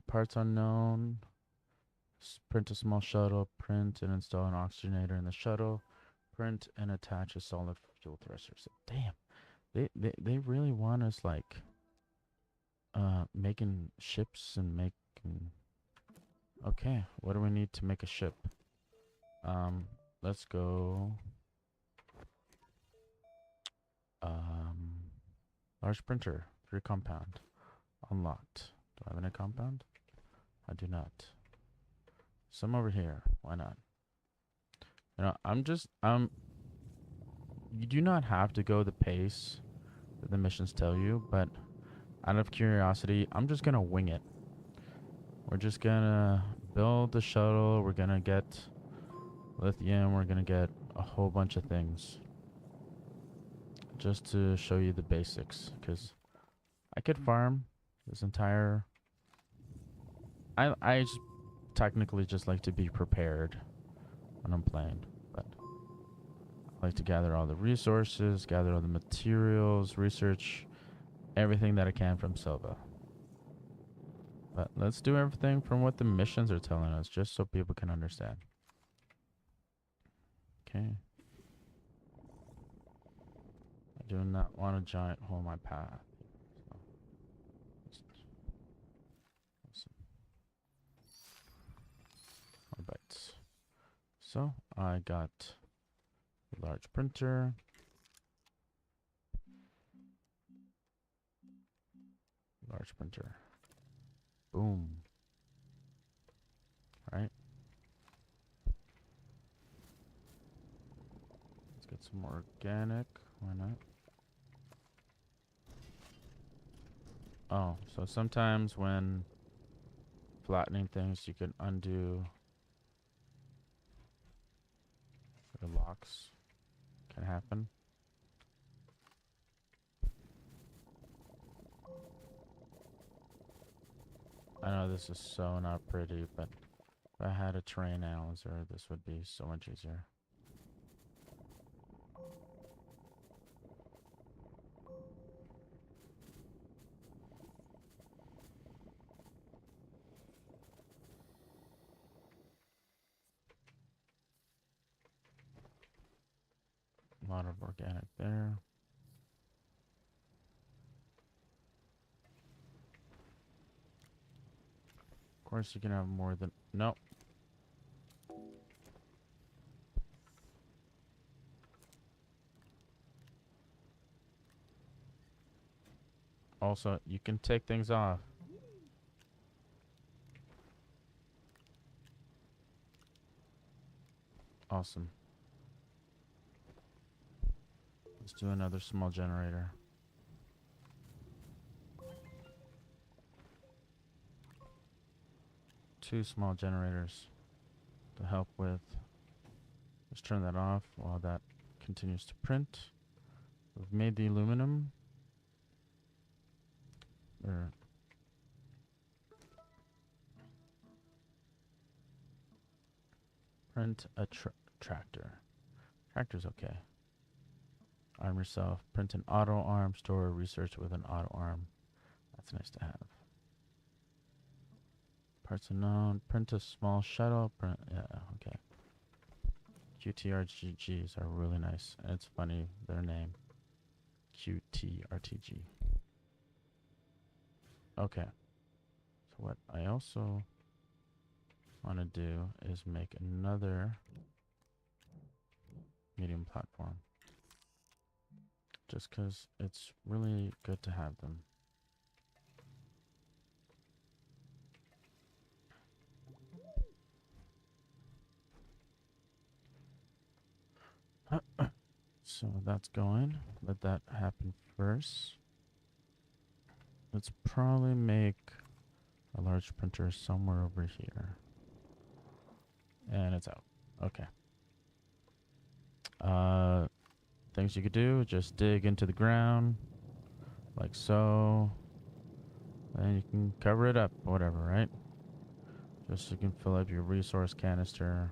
parts unknown. Print a small shuttle. Print and install an oxygenator in the shuttle. Print and attach a solid fuel thruster. So, damn. They really want us like making ships and making. Okay, what do we need to make a ship? Let's go. Large printer, 3 compound, unlocked. Do I have any compound? I do not. Some over here. Why not? You know, you do not have to go the pace that the missions tell you, but out of curiosity, I'm just gonna wing it. We're just gonna build the shuttle. We're gonna get lithium. We're gonna get a whole bunch of things. Just to show you the basics, because I could farm this entire. I just technically just like to be prepared when I'm playing, but I like to gather all the resources, gather all the materials, research everything that I can from Silva. But let's do everything from what the missions are telling us, just so people can understand. Okay. I do not want a giant hole in my path. More bytes. So I got a large printer. Large printer. Boom. All right. Let's get some more organic. Why not? Oh, so sometimes when flattening things, you can undo the locks. Can happen. I know this is so not pretty, but if I had a terrain analyzer, this would be so much easier. A lot of organic there. Of course, you can have more than... Nope. Also, you can take things off. Awesome. Let's do another small generator. Two small generators to help with. Let's turn that off while that continues to print. We've made the aluminum. Or print a tractor. Tractor's okay. Arm yourself. Print an auto arm. Store research with an auto arm. That's nice to have. Parts unknown. Print a small shuttle. Print. Yeah. Okay. QTRTGs are really nice. And it's funny their name. QTRTG. Okay. So what I also want to do is make another medium platform. Just because it's really good to have them. So that's going. Let that happen first. Let's probably make a large printer somewhere over here. And it's out. Okay. Things you could do, just dig into the ground, like so. And you can cover it up, whatever, right? Just so you can fill up your resource canister.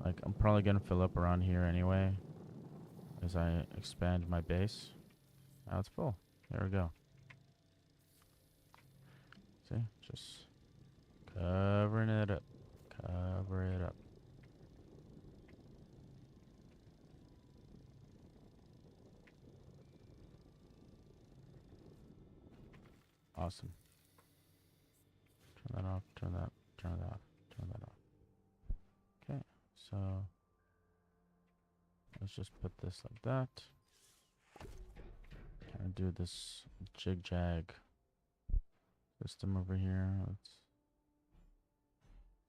Like, I'm probably going to fill up around here anyway, as I expand my base. Now it's full. There we go. See? Just covering it up. Cover it up. Awesome. Turn that off, turn that off, turn that off. Okay, so let's just put this like that. Kind of do this jig-jag system over here. Let's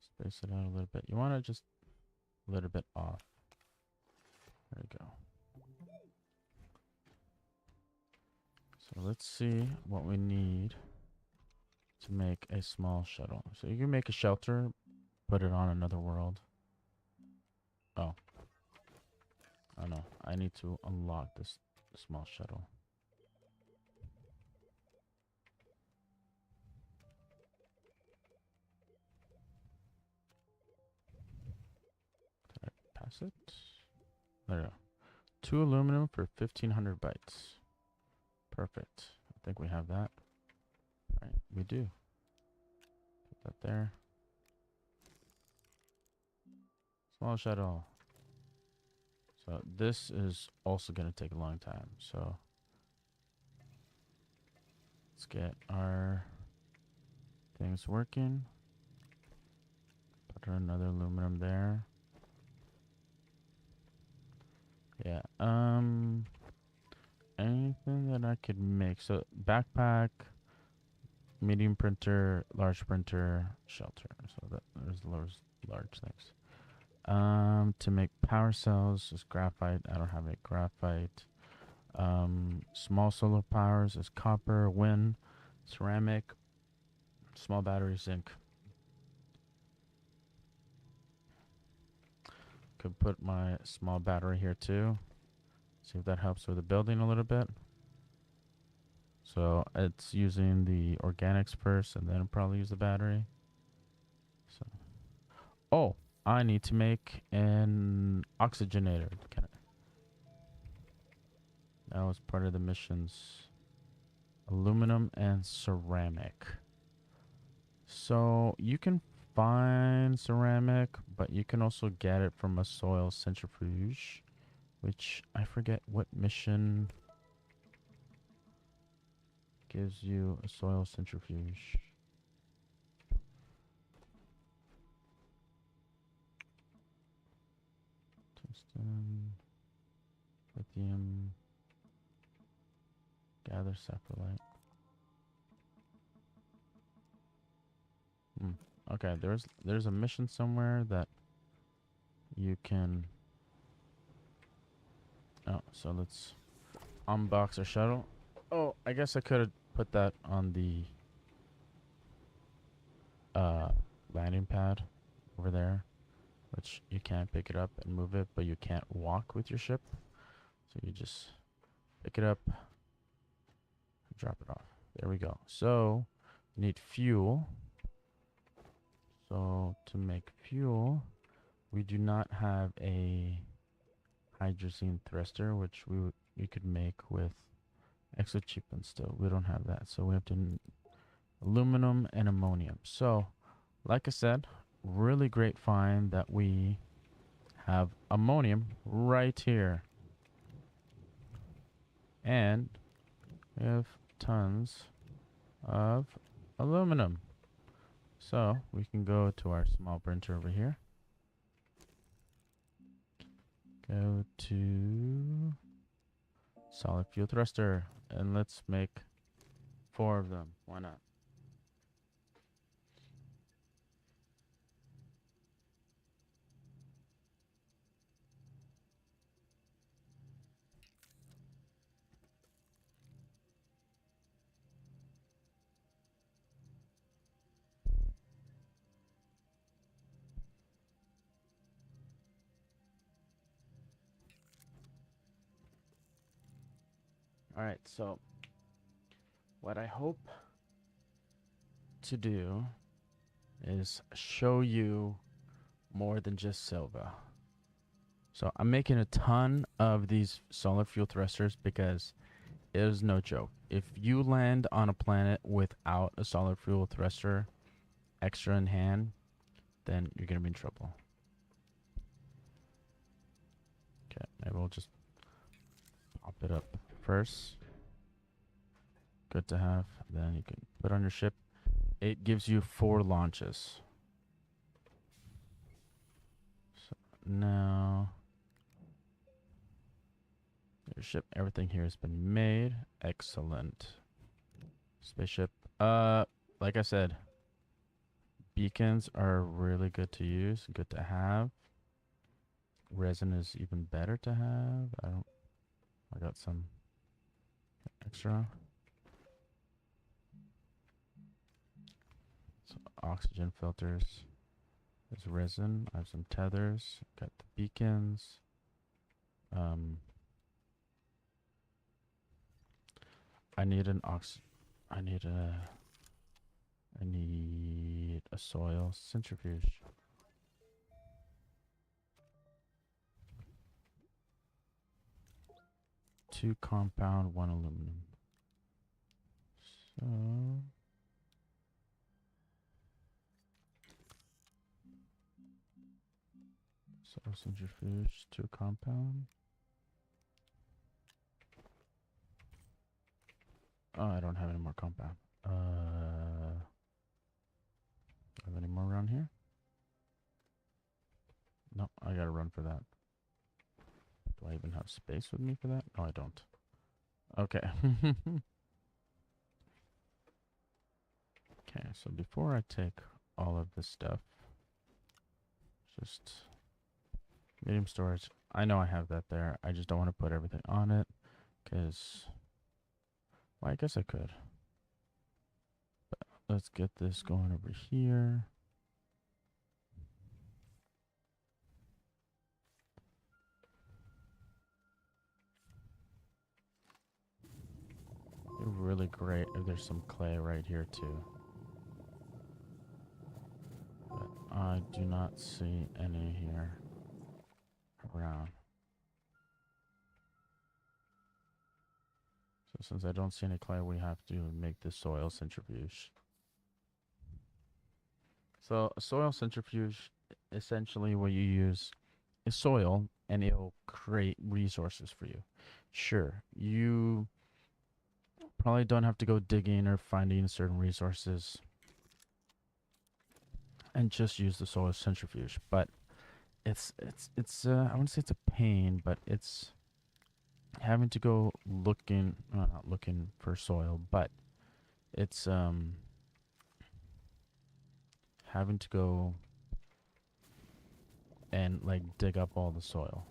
space it out a little bit. You want to just a little bit off. There we go. So let's see what we need to make a small shuttle. So you can make a shelter, put it on another world. Oh. Oh no, I need to unlock this small shuttle. Did I pass it? There we go. 2 aluminum for 1500 bytes. Perfect. I think we have that. Alright, we do. Put that there. Small shuttle. So this is also going to take a long time. So let's get our things working. Put another aluminum there. Yeah. Anything that I could make. So backpack, medium printer, large printer, shelter. So that there's large things. To make power cells is graphite. I don't have any graphite. Small solar powers is copper, wind, ceramic, small battery, zinc. Could put my small battery here too. See if that helps with the building a little bit. So it's using the organics first and then probably use the battery. So, oh, I need to make an oxygenator. That was part of the missions. Aluminum and ceramic. So you can find ceramic, but you can also get it from a soil centrifuge, which I forget what mission gives you a soil centrifuge. Tungsten, lithium, gather saprolite. Okay, there's a mission somewhere that you can. Oh, so let's unbox our shuttle. Oh, I guess I could have put that on the landing pad over there, which you can't pick it up and move it, but you can't walk with your ship. So you just pick it up, drop it off. There we go. So we need fuel. So to make fuel, we do not have a hydrazine thruster, which we could make with exochip and still. We don't have that, so we have to aluminum, and ammonium. So, like I said, really great find that we have ammonium right here. And we have tons of aluminum. So we can go to our small printer over here. Go to solid fuel thruster and let's make 4 of them. Why not? All right, so what I hope to do is show you more than just Silva. So I'm making a ton of these solid fuel thrusters because it is no joke. If you land on a planet without a solid fuel thruster extra in hand, then you're going to be in trouble. Okay, maybe we'll just pop it up first. Good to have. Then you can put on your ship. It gives you 4 launches. So now your ship, everything here has been made. Excellent. Spaceship. Like I said, beacons are really good to use, good to have. Resin is even better to have. I got some extra. So oxygen filters. There's resin. I have some tethers. Got the beacons. I need a soil centrifuge. Two compound, 1 aluminum. So soil centrifuge, 2 compound. Oh, I don't have any more compound. Do I have any more around here? No, I gotta run for that. Do I even have space with me for that? No, I don't. Okay. Okay, so before I take all of this stuff, just medium storage. I know I have that there. I just don't want to put everything on it because, well, I guess I could. But let's get this going over here. It'd be really great if there's some clay right here too. But I do not see any here around. So since I don't see any clay, we have to make the soil centrifuge. So a soil centrifuge, essentially what you use is soil and it'll create resources for you. Sure, you probably don't have to go digging or finding certain resources and just use the soil centrifuge, but it's I wouldn't say it's a pain, but it's having to go looking, not looking for soil, but it's having to go and like dig up all the soil,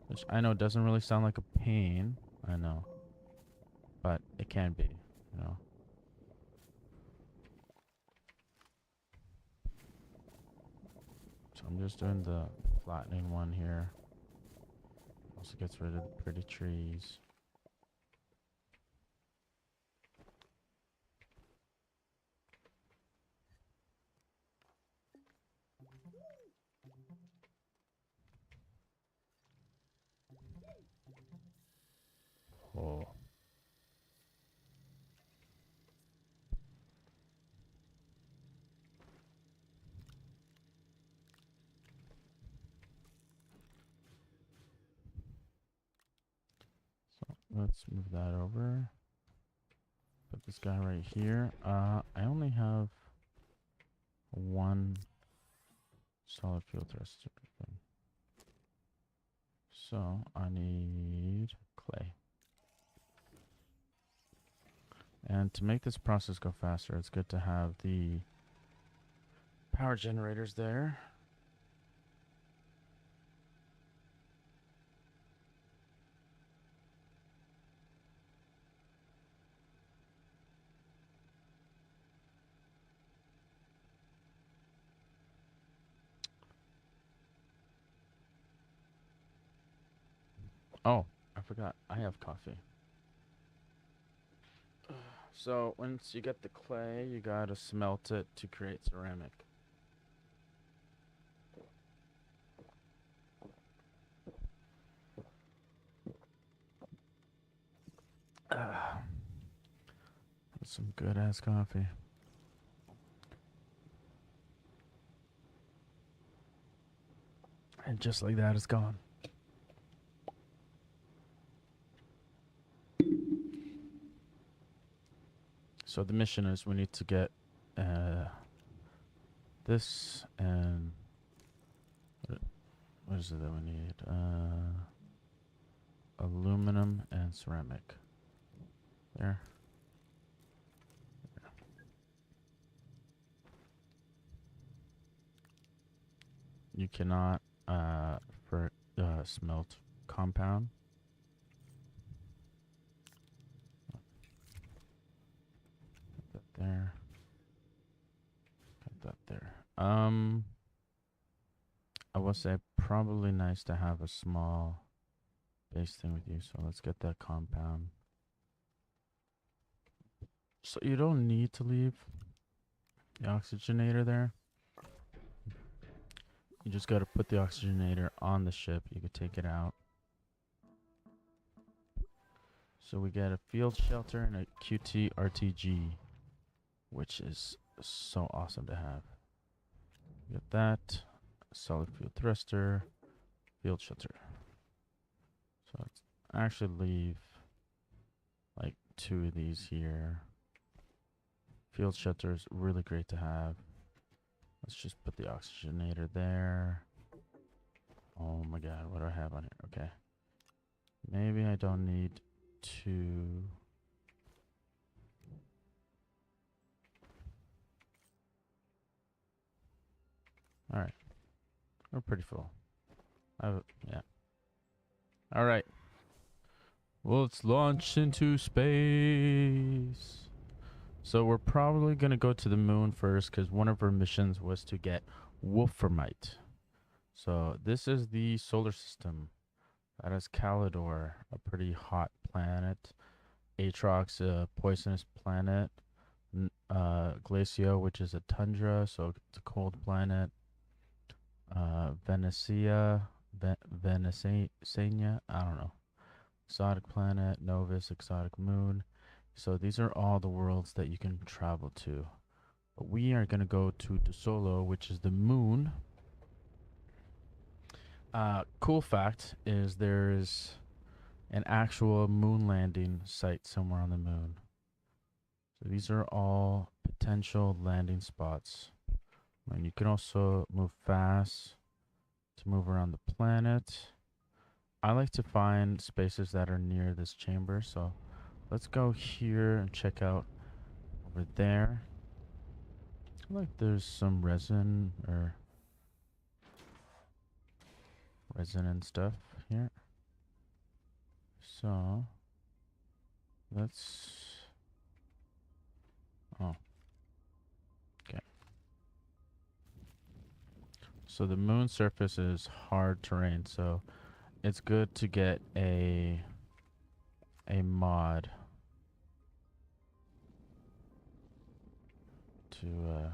which I know doesn't really sound like a pain, I know, but it can be, you know. So I'm just doing the flattening one here. Also gets rid of the pretty trees. Oh. let's move that over. Put this guy right here. I only have one solid fuel thruster thing. So I need clay. And to make this process go faster, it's good to have the power generators there. Oh, I forgot. I have coffee. So once you get the clay, you gotta smelt it to create ceramic. That's some good ass coffee. And just like that, it's gone. So the mission is we need to get this and what is it that we need? Aluminum and ceramic. There. You cannot smelt compound. Put that there. Got that there. I will say probably nice to have a small base thing with you. So let's get that compound. So you don't need to leave the oxygenator there. You just got to put the oxygenator on the ship. You could take it out. So we get a field shelter and a QT RTG, which is so awesome to have. Get that. Solid fuel thruster. Field shelter. So let's actually leave like 2 of these here. Field shelter is really great to have. Let's just put the oxygenator there. Oh my god, what do I have on here? Okay. Maybe I don't need 2. Alright. We're pretty full. Yeah. Alright. Well, let's launch into space. So we're probably going to go to the moon first because one of our missions was to get wolframite. So this is the solar system. That is Calidor, a pretty hot planet. Atrox, a poisonous planet. Glacio, which is a tundra, so it's a cold planet. Venecia, Venecia, I don't know. Exotic planet, Novus, exotic moon. So these are all the worlds that you can travel to. But we are going to go to the Solo, which is the moon. Cool fact is there is an actual moon landing site somewhere on the moon. So these are all potential landing spots. And you can also move fast to move around the planet. I like to find spaces that are near this chamber, so let's go here and check out over there. Like there's some resin or resin and stuff here. So let's okay. So the moon surface is hard terrain, so it's good to get a mod to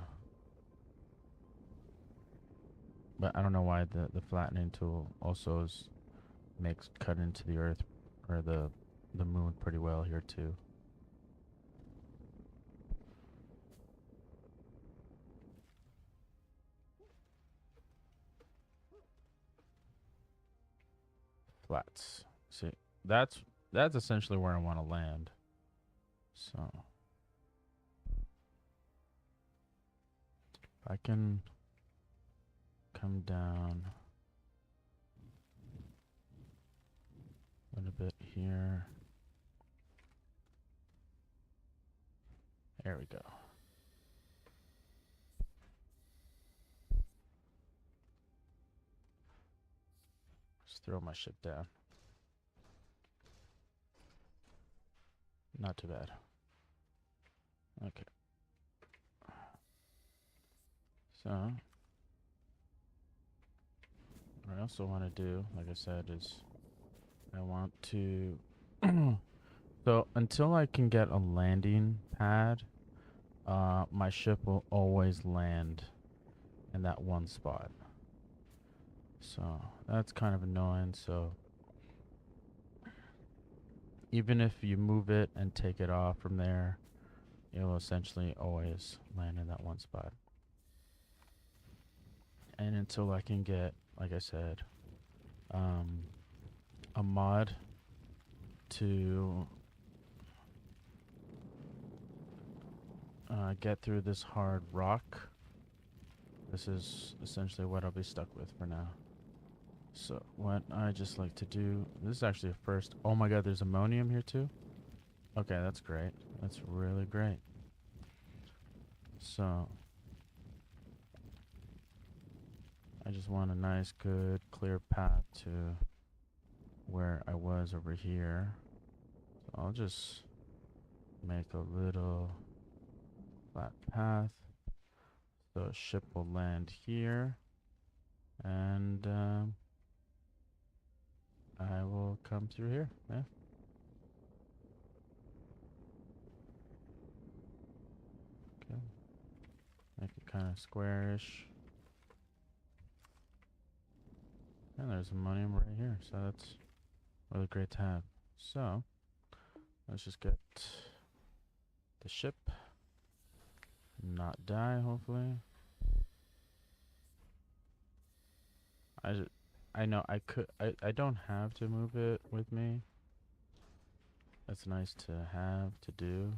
but I don't know why the flattening tool also makes cut into the earth or the moon pretty well here too. Flats. See, that's that's essentially where I want to land. So I can come down a little bit here. There we go. Just throw my ship down. Not too bad. Okay. So, what I also want to do, like I said, is I want to... So, until I can get a landing pad, my ship will always land in that one spot. So, that's kind of annoying. So, even if you move it and take it off from there, it will essentially always land in that one spot. And until I can get, like I said, a mod to get through this hard rock, this is essentially what I'll be stuck with for now. So what I just like to do, this is actually a first. Oh my god, there's ammonium here too? Okay, that's great. That's really great. So I just want a nice, good, clear path to where I was over here. So I'll just make a little flat path. So a ship will land here. And I will come through here. Yeah. Okay. Make it kind of squarish. And there's ammonium right here. So that's really great to have. So let's just get the ship. Not die, hopefully. I know I don't have to move it with me. That's nice to have, to do.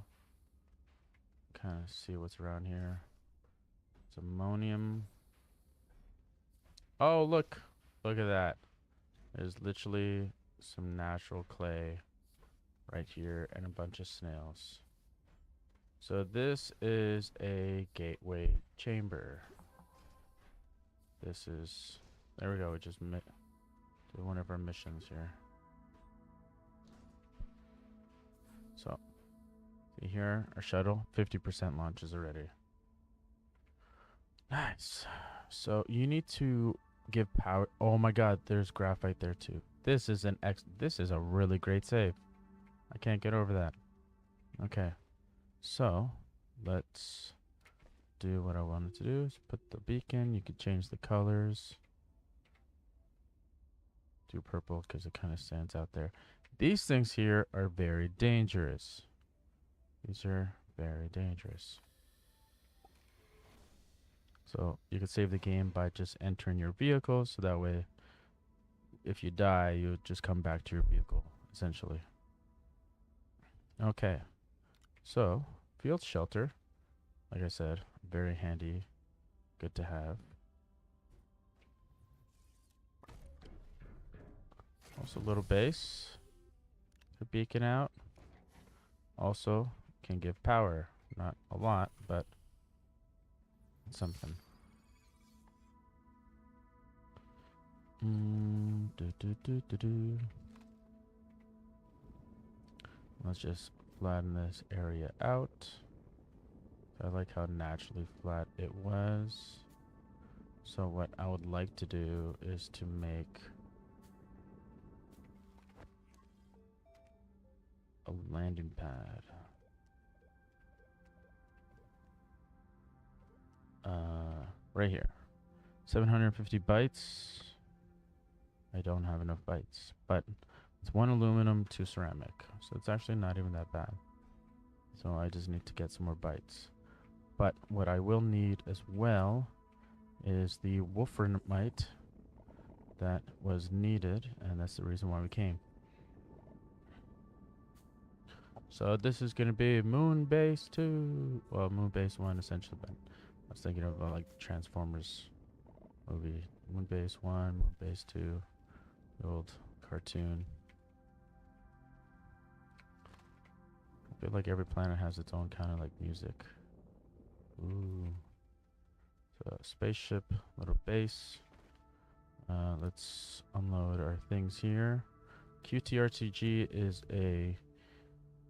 Kind of see what's around here. It's ammonium. Oh, look. Look at that. There's literally some natural clay right here and a bunch of snails. So this is a gateway chamber. This is... There we go. We just do one of our missions here. So, see here, our shuttle, 50% launches already. Nice. So you need to give power. Oh my god, there's graphite there too. This is a really great save. I can't get over that. Okay. So, let's do what I wanted to do. Is put the beacon. You could change the colors. Do purple because it kind of stands out there. These things here are very dangerous. These are very dangerous. So you can save the game by just entering your vehicle, so that way if you die, you just come back to your vehicle, essentially. Okay, so field shelter, like I said, very handy, good to have. Also a little base to beacon out. Also can give power, not a lot, but something. Let's just flatten this area out. I like how naturally flat it was. So what I would like to do is to make a landing pad. Right here. 750 bytes. I don't have enough bytes, but it's 1 aluminum, 2 ceramic. So it's actually not even that bad. So I just need to get some more bytes. But what I will need as well is the wolframite that was needed, and that's the reason why we came. So this is gonna be Moon Base 2. Well, Moon Base 1 essentially, but I was thinking of like Transformers movie. Moon Base 1, Moon Base 2, the old cartoon. I feel like every planet has its own kind of like music. Ooh. So spaceship, little base. Let's unload our things here. QTRTG is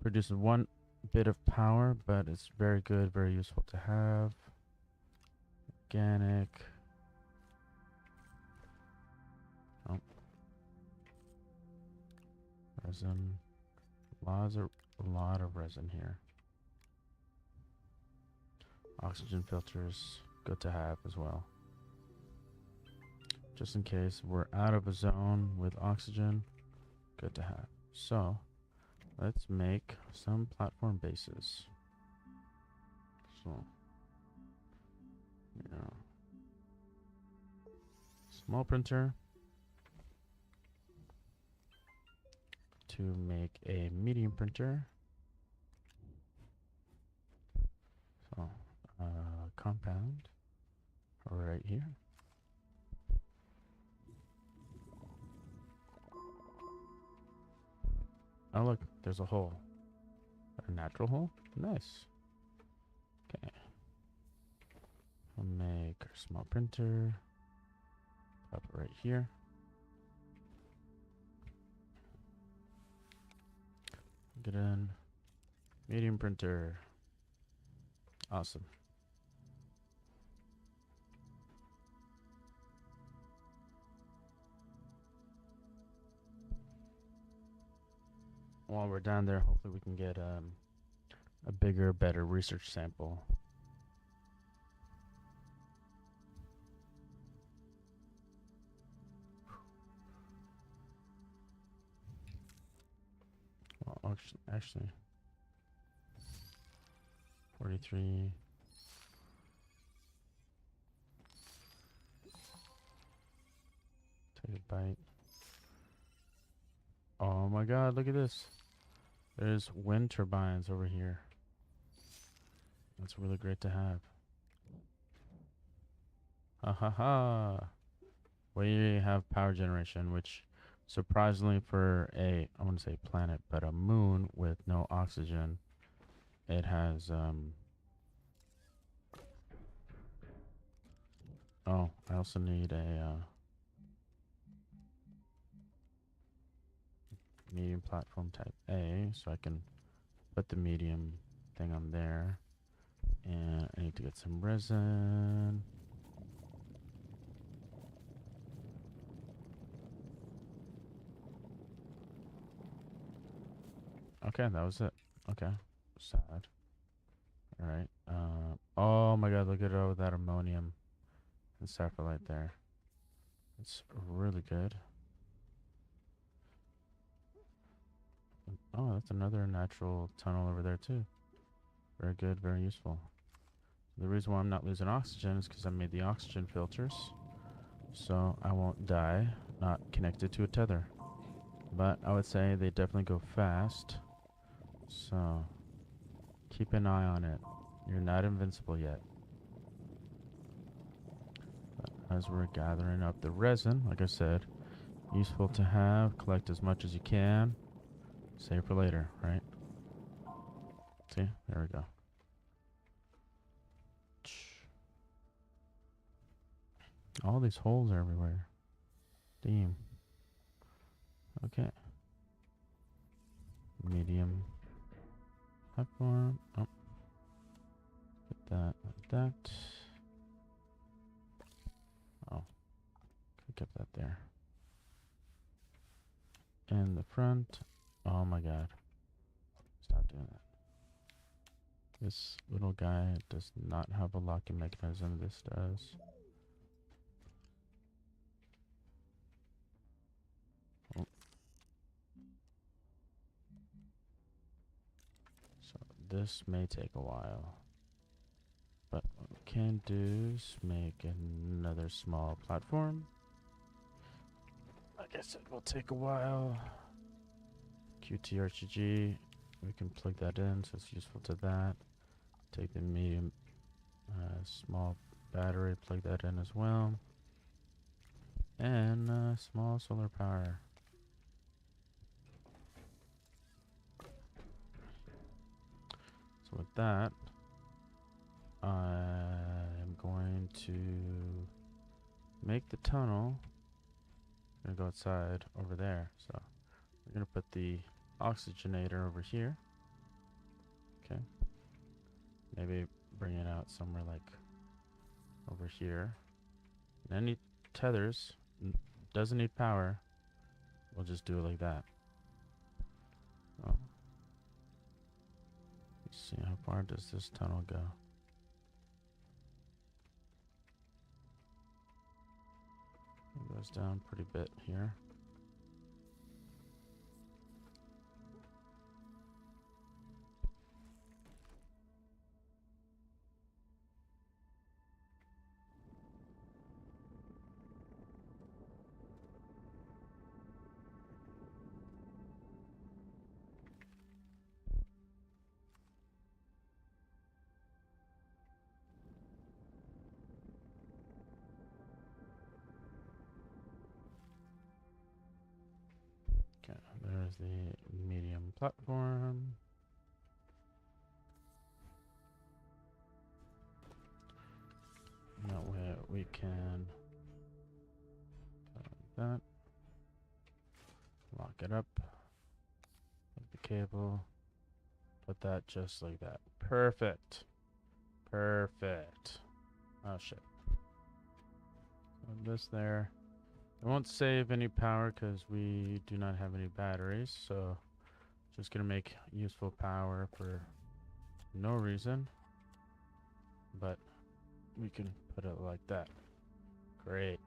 produces 1 bit of power, but it's very good, very useful to have. Organic. Oh. Resin. A lot of resin here. Oxygen filters, good to have as well. Just in case we're out of a zone with oxygen, good to have. So, let's make some platform bases. So, yeah. Small printer to make a medium printer. So, compound right here. Oh look, there's a hole. A natural hole? Nice. Okay. We'll make our small printer. Up right here. Get in. Medium printer. Awesome. While we're down there, hopefully we can get a bigger, better research sample. Well, actually, 43. Take a bite. Oh my god, look at this. There's wind turbines over here. That's really great to have. Ha ha ha. We have power generation, which surprisingly for I want to say planet, but a moon with no oxygen, it has, oh, I also need a, medium platform type A, so I can put the medium thing on there. And I need to get some resin. Okay, that was it. Okay, sad. All right. Oh my god, look at all that ammonium and sapphire there. It's really good. Oh, that's another natural tunnel over there too. Very good, very useful. The reason why I'm not losing oxygen is because I made the oxygen filters, so I won't die, not connected to a tether. But I would say they definitely go fast, so keep an eye on it. You're not invincible yet. But as we're gathering up the resin, like I said, useful to have, collect as much as you can, save for later, right? See, there we go. All these holes are everywhere. Damn. Okay. Medium platform. Oh. Put that like that. Oh. Could keep that there. And the front. Oh my god. Stop doing that. This little guy does not have a locking mechanism. This does. Oh. So this may take a while. But what we can do is make another small platform. Like I said, will take a while. QTRTG. we can plug that in, so it's useful to that. Take the medium, small battery, plug that in as well. And small solar power. So with that, I'm going to make the tunnel. I'm gonna go outside over there. So we're gonna put the oxygenator over here. Okay. Maybe bring it out somewhere like over here. And any tethers doesn't need power. We'll just do it like that. Oh. Let's see, how far does this tunnel go? It goes down pretty bit here. Okay, there's the medium platform. That way we can that. Lock it up. Put the cable. Put that just like that. Perfect. Perfect. Oh shit. So this there. It won't save any power because we do not have any batteries. So just gonna make useful power for no reason. But we can put it like that. Great.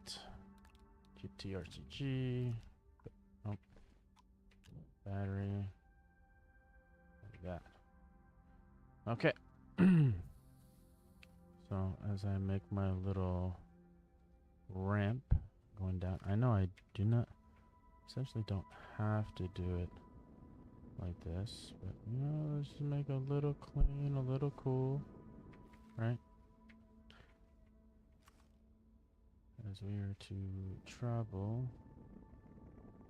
GTRCG. Oh. Battery. Like that. Okay. So as I make my little ramp going down, I know I do not, essentially don't have to do it like this, but you know, let's just make a little clean, a little cool, right? As we are to travel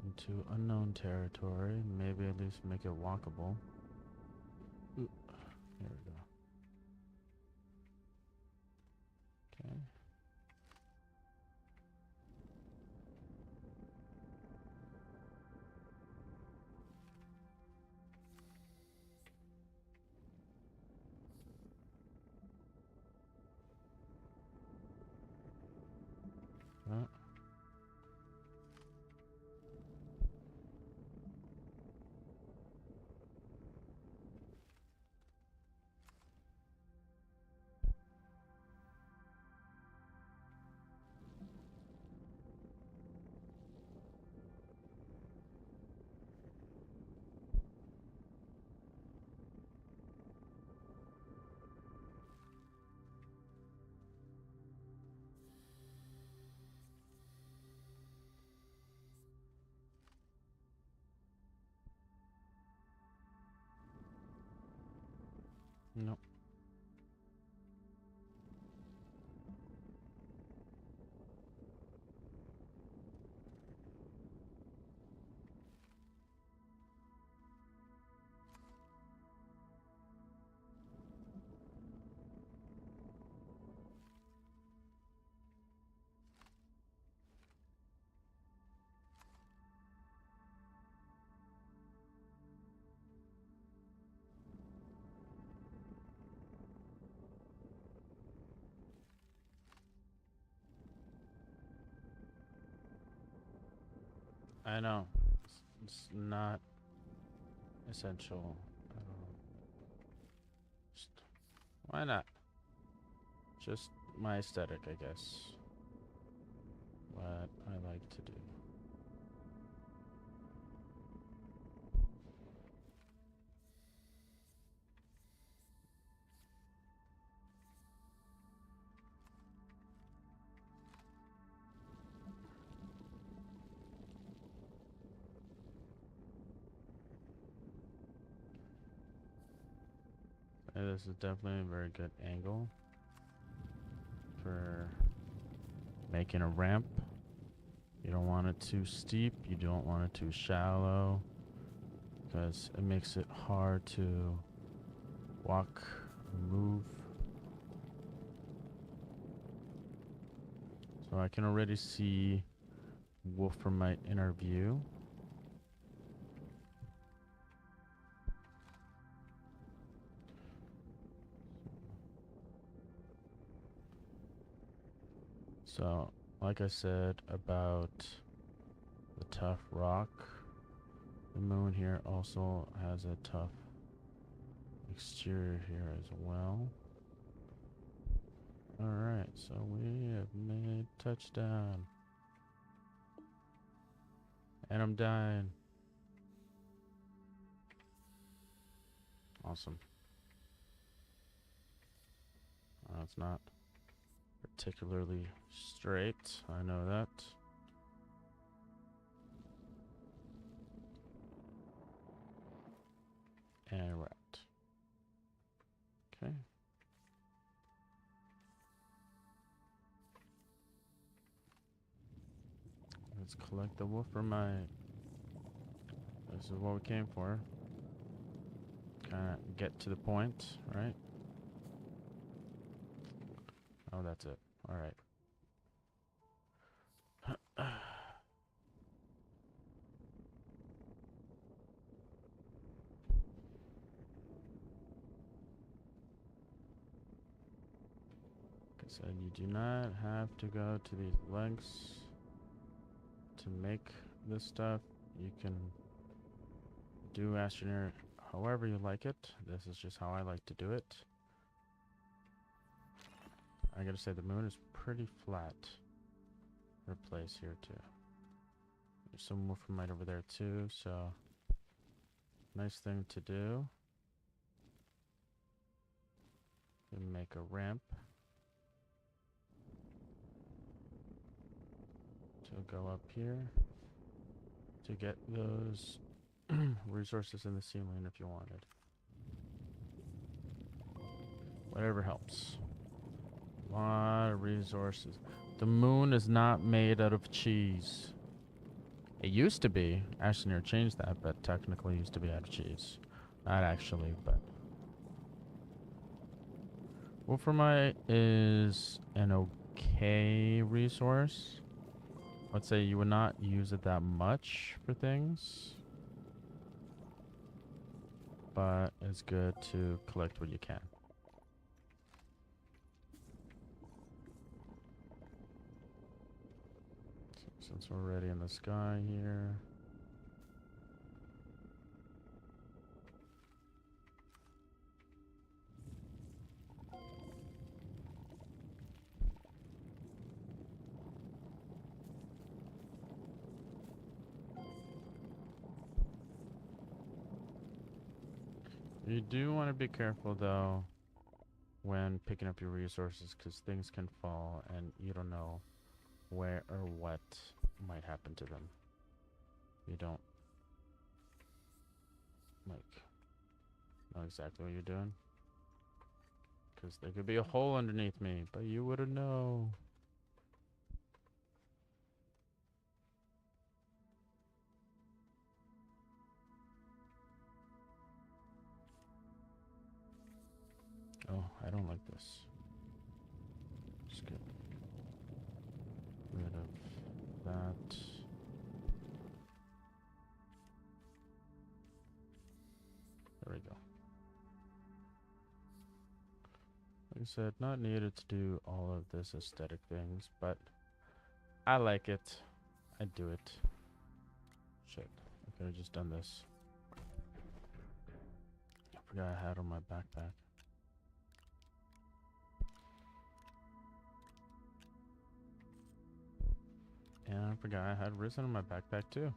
into unknown territory, maybe at least make it walkable. Ooh, here we go. Okay. Oh. Nope. I know. It's not essential at all. Just, why not? Just my aesthetic, I guess. What I like to do. this is definitely a very good angle for making a ramp. You don't want it too steep, you don't want it too shallow, because it makes it hard to walk, move. So I can already see Wolframite in our view. So, like I said about the tough rock, the moon here also has a tough exterior here as well. Alright, so we have made touchdown. And I'm dying. Awesome. It's not particularly straight, I know that. And we're out. Okay. Let's collect the Wolframite. This is what we came for. Kinda get to the point, right? Oh, that's it. Alright. Like I said, you do not have to go to these lengths to make this stuff. You can do Astroneer however you like it. This is just how I like to do it. I gotta say, the moon is pretty flat for a place here too. There's some Wolframite over there too, so nice thing to do. We make a ramp to go up here to get those resources in the ceiling if you wanted. Whatever helps. A lot of resources. The moon is not made out of cheese. It used to be. Astroneer changed that, but technically used to be out of cheese. Not actually, but... Wolframite is an okay resource. I'd say you would not use it that much for things, but it's good to collect what you can. So since we're already in the sky here, you do want to be careful though when picking up your resources, because things can fall and you don't know where or what might happen to them. You don't like know exactly what you're doing, because there could be a hole underneath me, but you wouldn't know. Oh, I don't like this. Just get rid of that. There we go. Like I said, not needed to do all of this aesthetic things, but I like it. I do it. Shit. I could have just done this. I forgot I had on my backpack. And I forgot I had resin on my backpack too.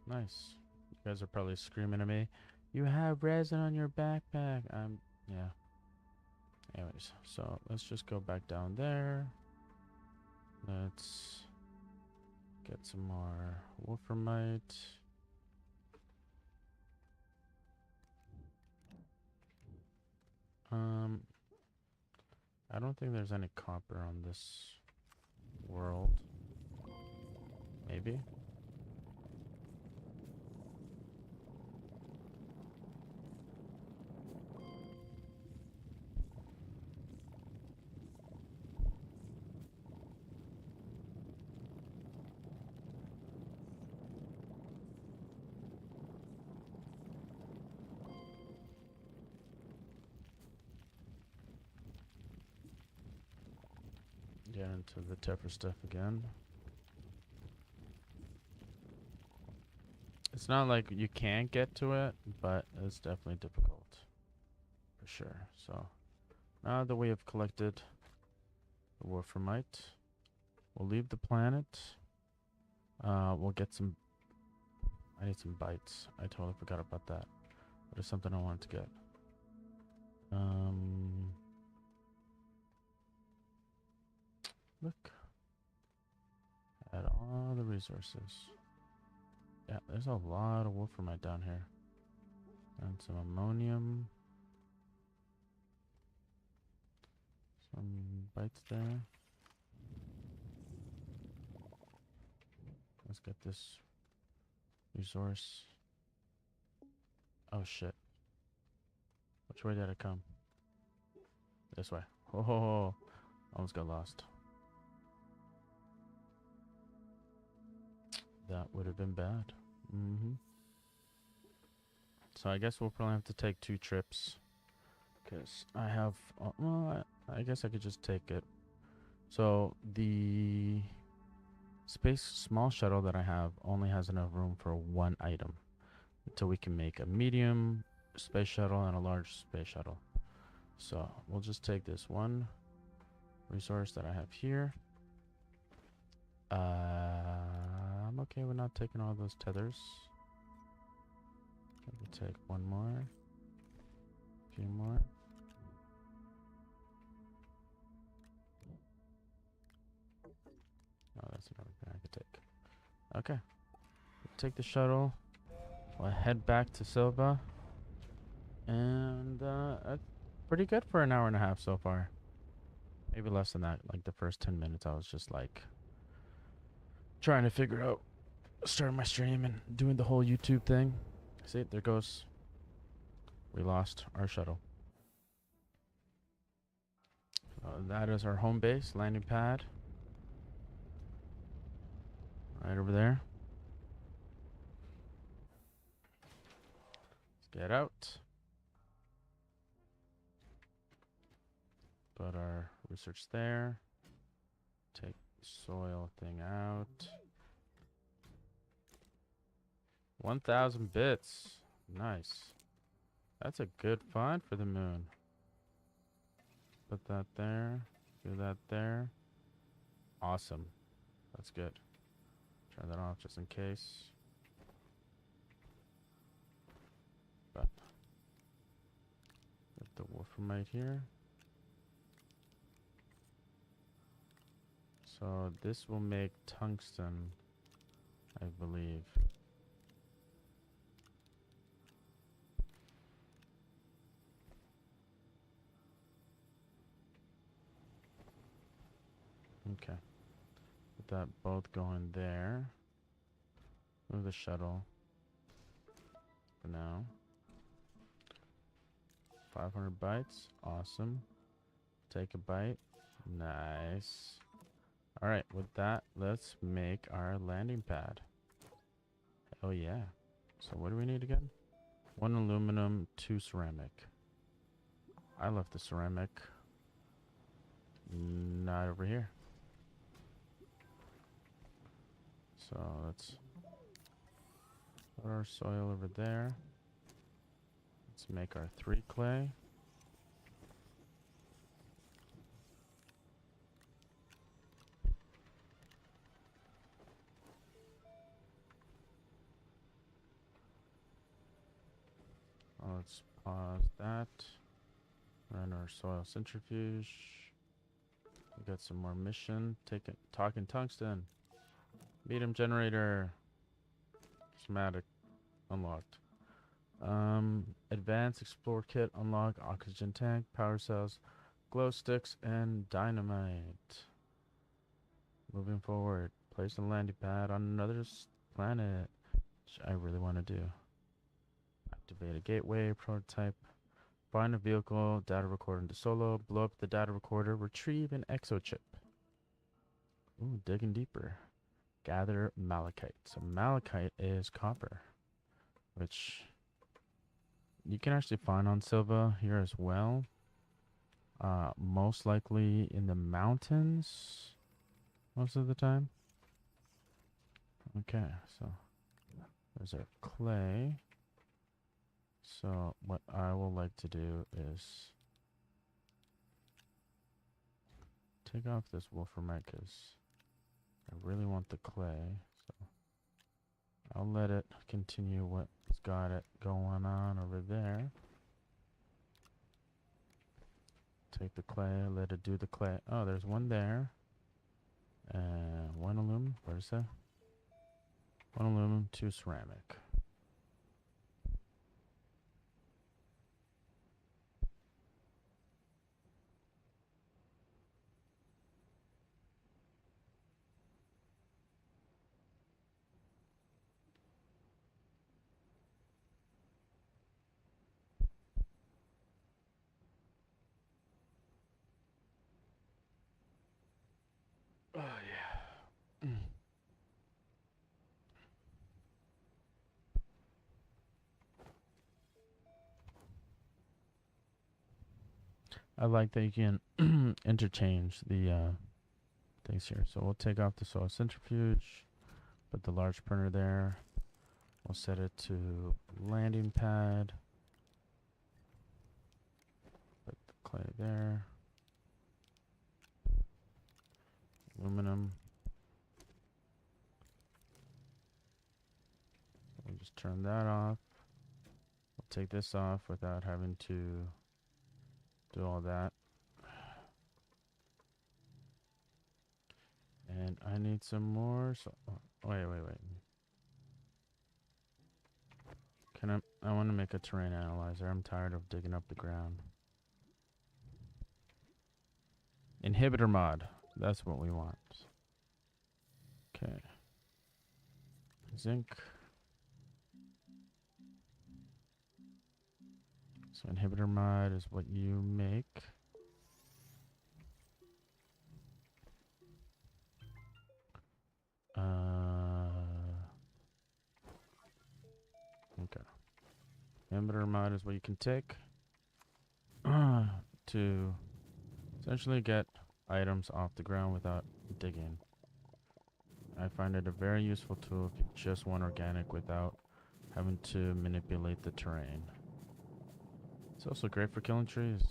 Nice. You guys are probably screaming at me, "You have resin on your backpack." Yeah. Anyways, so let's just go back down there. Let's get some more Wolframite. Um, I don't think there's any copper on this world. Maybe. Get into the tougher stuff again. It's not like you can't get to it, but it's definitely difficult. For sure. So, now that we have collected the wolframite, we'll leave the planet. We'll get some... I need some bites. I totally forgot about that. But it's something I wanted to get. Look at all the resources. Yeah, there's a lot of wolframite down here. And some ammonium. Some bites there. Let's get this resource. Oh shit. Which way did it come? This way. Oh, almost got lost. That would have been bad. So I guess we'll probably have to take 2 trips. Because I have... well, I guess I could just take it. So the small shuttle that I have only has enough room for 1 item. Until we can make a medium space shuttle and a large space shuttle. So we'll just take this 1 resource that I have here. I'm okay with not taking all those tethers. Maybe take 1 more. A few more. Oh, that's another thing I could take. Okay. Take the shuttle. We'll head back to Silva. And that's pretty good for an hour and a half so far. Maybe less than that. Like the first 10 minutes I was just like trying to figure out starting my stream and doing the whole YouTube thing. See, there goes. We lost our shuttle. That is our home base, landing pad. Right over there. Let's get out. Put our research there. Take the soil thing out. 1,000 bits. Nice. That's a good find for the moon. Put that there. Do that there. Awesome. That's good. Turn that off just in case. But get the wolframite here. So this will make tungsten, I believe. Okay. Put that both going there. Move the shuttle for now. 500 bytes. Awesome. Take a bite. Nice. Alright, with that, let's make our landing pad. Oh yeah. So what do we need again? 1 aluminum, 2 ceramic. I left the ceramic. Not over here. So let's put our soil over there. Let's make our 3 clay. Let's pause that. Run our soil centrifuge. We got some more mission. Talking tungsten. Medium generator. Schematic unlocked. Advanced Explore Kit, unlock oxygen tank, power cells, glow sticks, and dynamite. Moving forward, place a landing pad on another planet, which I really want to do. Activate a gateway, prototype, find a vehicle, data recorder into solo, blow up the data recorder, retrieve an exochip. Ooh, digging deeper. Gather malachite. So malachite is copper, which you can actually find on Silva here as well. Most likely in the mountains most of the time. Okay, so there's our clay. So what I will like to do is take off this wolframite because I really want the clay. So I'll let it continue what's got it going on over there. Take the clay, let it do the clay. Oh, there's one there. And one aluminum. What is that? One aluminum, 2 ceramic. Oh, yeah. I like that you can interchange the things here. So we'll take off the soil centrifuge, put the large printer there. We'll set it to landing pad. Put the clay there. Aluminum. We'll just turn that off. We'll take this off without having to do all that. And I need some more. So wait. I want to make a terrain analyzer. I'm tired of digging up the ground. Inhibitor mod. That's what we want. Okay. Zinc. So inhibitor mod is what you make. Okay. Inhibitor mod is what you can take to essentially get items off the ground without digging. I find it a very useful tool if you just want organic without having to manipulate the terrain. It's also great for killing trees.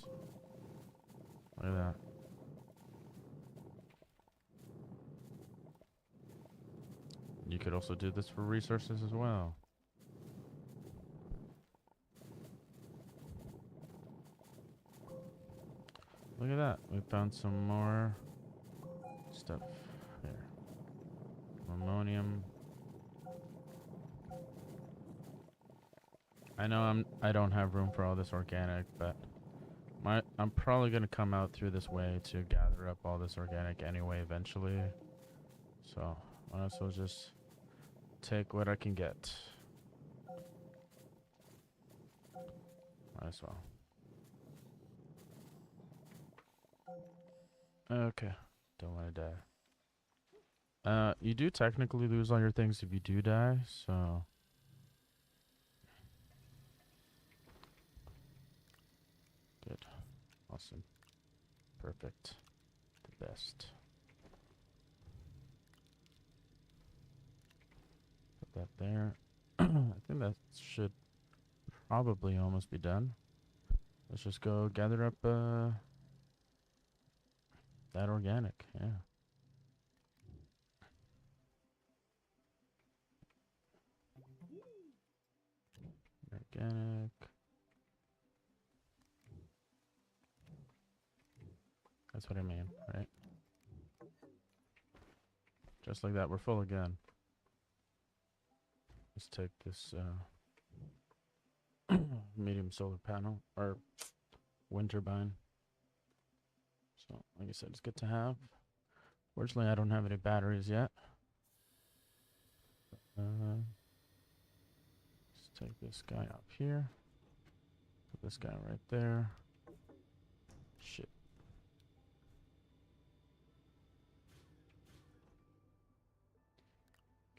Look at that. You could also do this for resources as well. Look at that. We found some more stuff here. Ammonium. I know I don't have room for all this organic, but I'm probably gonna come out through this way to gather up all this organic anyway eventually. So might as well just take what I can get. Might as well. Okay. Don't want to die. You do technically lose all your things if you do die, so good. Awesome. Perfect. The best. Put that there. I think that should probably almost be done. Let's just go gather up that organic, yeah. Organic. That's what I mean, right? Just like that, we're full again. Let's take this medium solar panel or wind turbine. So, like I said, it's good to have. Fortunately, I don't have any batteries yet. Let's take this guy up here. Put this guy right there. Shit.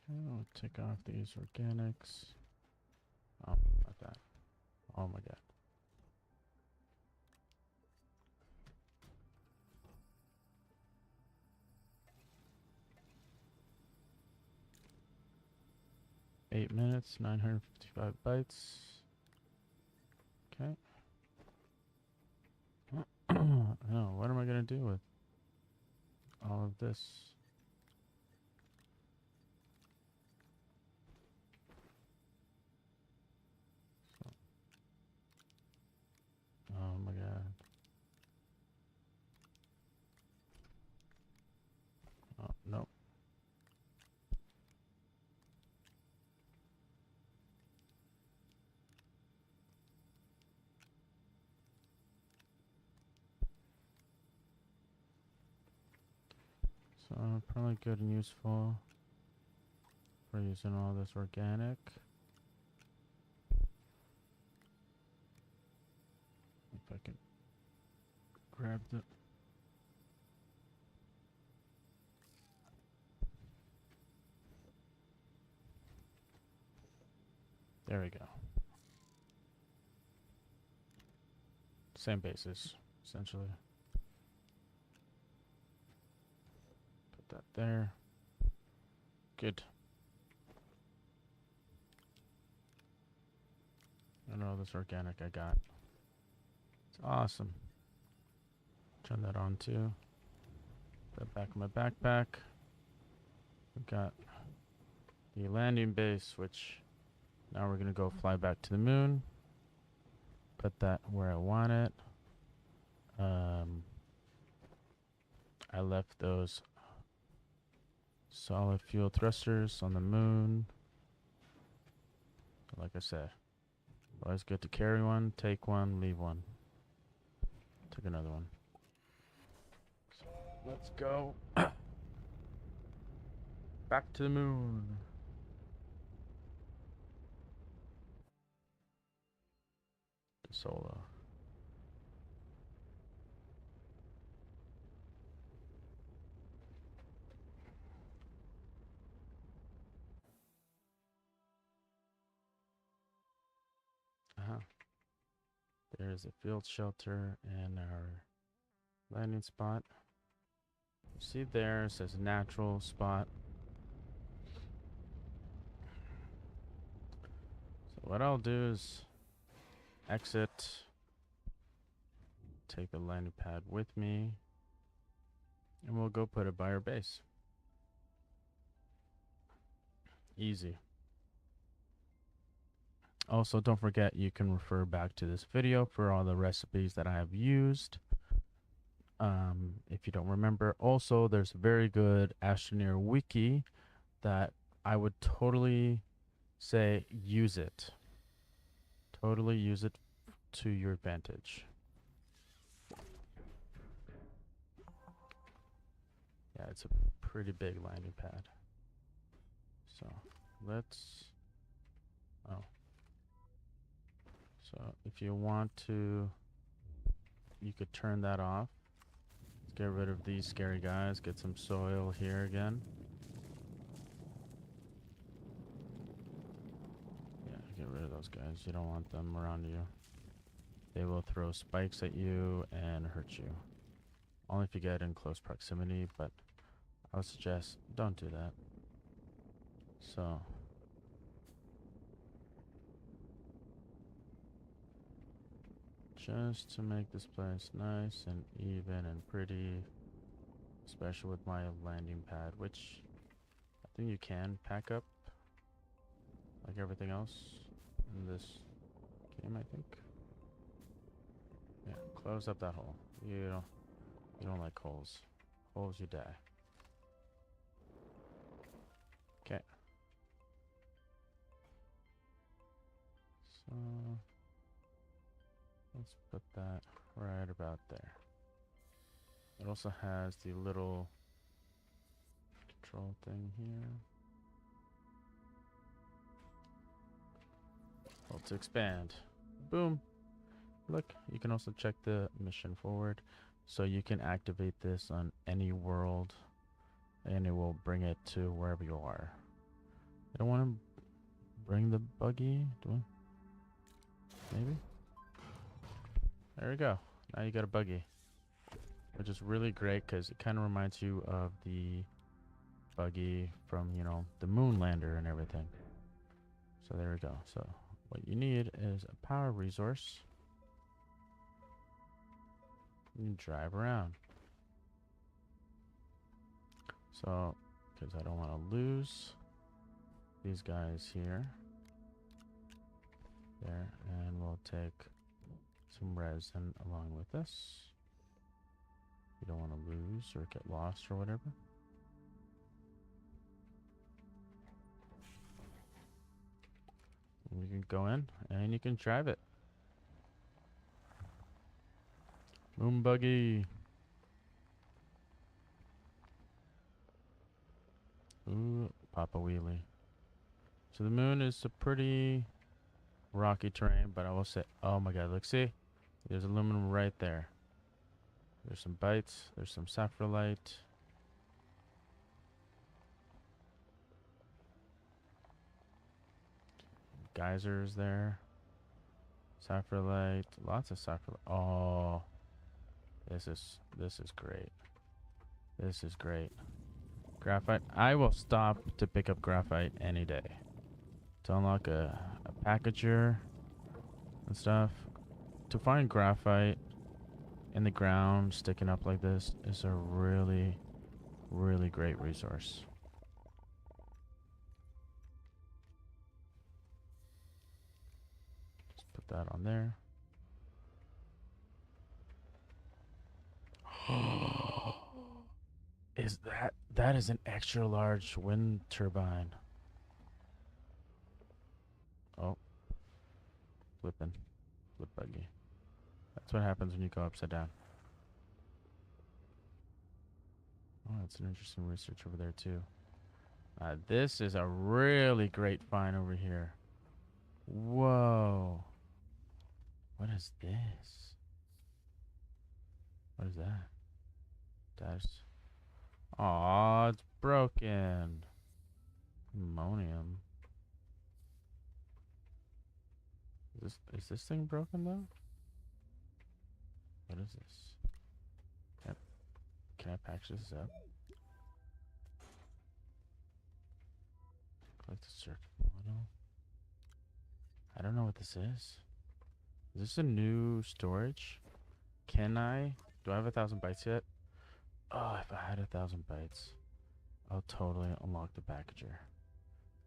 Okay, I'll take off these organics. Oh, not that. Oh my god. Eight minutes, 955 bytes. Okay. Oh, what am I gonna do with all of this? So, oh my god. Oh, no. So probably good and useful for using all this organic. If I can grab the... There we go. Same basis, essentially. Put that there. Good. I know this organic I got. It's awesome. Turn that on too. Put that back in my backpack. We've got the landing base, which now we're gonna go fly back to the moon. Put that where I want it. I left those solid fuel thrusters on the moon. Like I said, always good to carry one, take one, leave one. Took another one. So let's go back to the moon. Solo. There's a field shelter and our landing spot. You see there, it says natural spot. So what I'll do is exit, take the landing pad with me, and we'll go put it by our base. Easy. Also, don't forget you can refer back to this video for all the recipes that I have used. If you don't remember, also there's a very good Astroneer wiki that I would totally say use it. Totally use it to your advantage. Yeah, it's a pretty big landing pad. So let's... Oh. So if you want to, you could turn that off. Let's get rid of these scary guys. Get some soil here again. Yeah, get rid of those guys. You don't want them around you. They will throw spikes at you and hurt you. Only if you get in close proximity, but I would suggest don't do that. So just to make this place nice and even and pretty, especially with my landing pad, which I think you can pack up like everything else in this game, I think. Yeah, close up that hole. You don't like holes. Holes, you die. Okay. So Let's put that right about there. It also has the little control thing here. Hold to expand. Boom. Look, you can also check the mission forward. So you can activate this on any world and it will bring it to wherever you are. I don't want to bring the buggy. Do I? Maybe? There we go. Now you got a buggy. Which is really great because it kind of reminds you of the buggy from, you know, the moon lander and everything. So there we go. So what you need is a power resource. You can drive around. So, because I don't want to lose these guys here. There, and we'll take some resin along with this. You don't want to lose or get lost or whatever. And you can go in and you can drive it. Moon buggy. Ooh, Papa Wheelie. So the moon is a pretty rocky terrain, but I will say, oh my god, look, see? There's aluminum right there. There's some bites. There's some sapphirite. Geysers there. Sapphirite. Lots of sapphirite. Oh, this is great. This is great. Graphite. I will stop to pick up graphite any day. To unlock a packager and stuff. To find graphite in the ground sticking up like this is a really, really great resource. Just put that on there. Is that is an extra large wind turbine. Oh, flip buggy. That's what happens when you go upside down. Oh, that's an interesting research over there too. This is a really great find over here. Whoa. What is this? What is that? That's... Aw, it's broken. Ammonium. Is this thing broken though? What is this? Can I patch this up? Collect the circuit model. I don't know what this is. Is this a new storage? Do I have 1,000 bytes yet? Oh, if I had 1,000 bytes, I'll totally unlock the packager.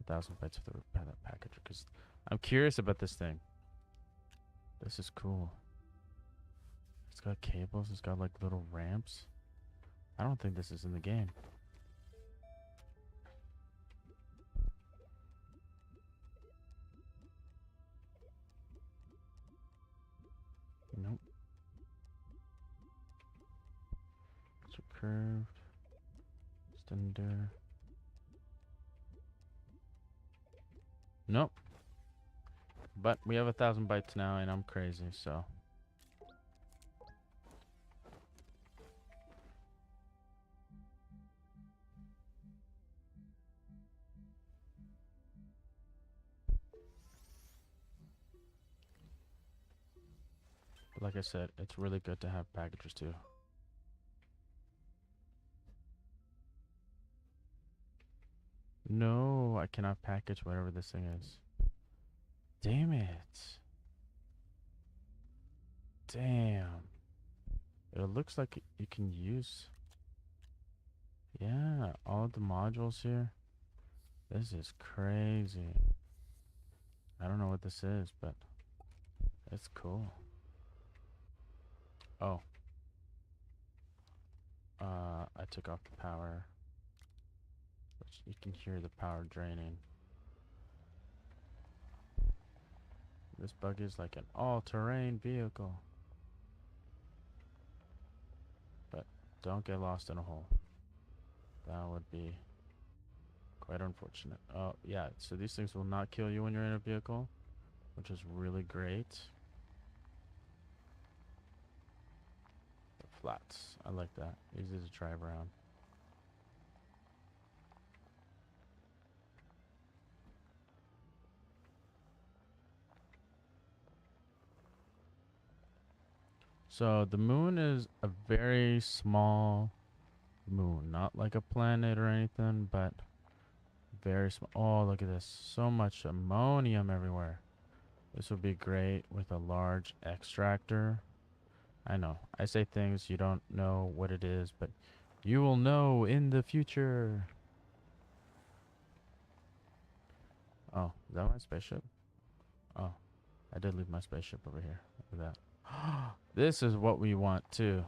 1,000 bytes of the packager, because I'm curious about this thing. This is cool. It's got cables. It's got like little ramps. I don't think this is in the game. Nope. It's curved. Extender. Nope. But we have 1,000 bytes now, and I'm crazy, so. But like I said, it's really good to have packagers too. No, I cannot package whatever this thing is. Damn it. Damn. It looks like you can use... Yeah, all of the modules here. This is crazy. I don't know what this is, but it's cool. Oh. I took off the power. Which you can hear the power draining. This buggy is like an all-terrain vehicle. But don't get lost in a hole. That would be quite unfortunate. Oh, yeah, so these things will not kill you when you're in a vehicle, which is really great. The flats, I like that. Easy to drive around. So the moon is a very small moon, not like a planet or anything, but very small. Oh, look at this. So much ammonium everywhere. This would be great with a large extractor. I know, I say things you don't know what it is, but you will know in the future. Oh, is that my spaceship? Oh, I did leave my spaceship over here. Look at that. This is what we want too.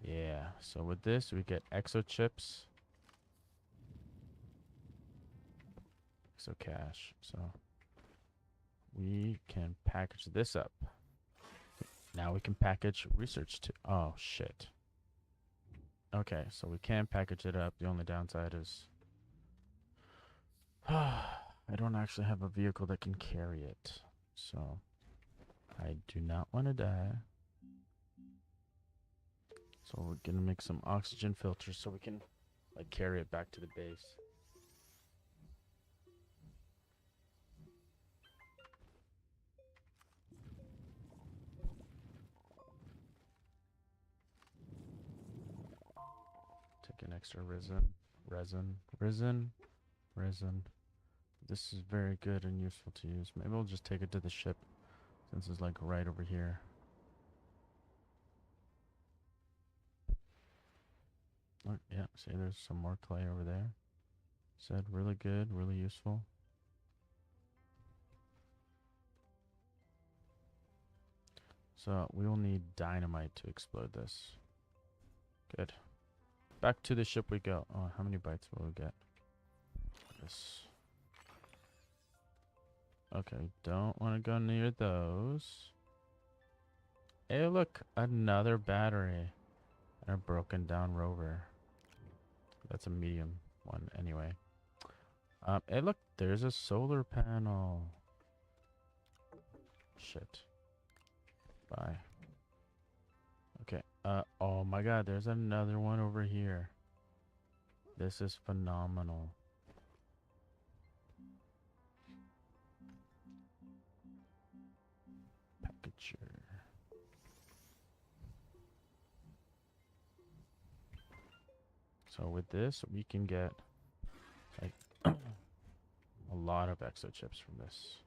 Yeah, so with this we get exo chips. Exo cash. So we can package this up. Now we can package research too. Oh, shit. Okay, so we can package it up. The only downside is I don't actually have a vehicle that can carry it. So I do not want to die. So we're going to make some oxygen filters so we can like carry it back to the base. Take an extra resin. This is very good and useful to use. Maybe we'll just take it to the ship since it's like right over here. Oh, yeah, see there's some more clay over there. Said really good, really useful. So we will need dynamite to explode this. Good. Back to the ship we go. Oh, how many bites will we get? This. Okay, don't want to go near those. Hey, look, another battery. And a broken down rover. That's a medium one anyway. Hey, look, there's a solar panel. Shit. Bye. Okay. Oh my god, there's another one over here. This is phenomenal. Packager. So with this, we can get like a lot of exo chips from this.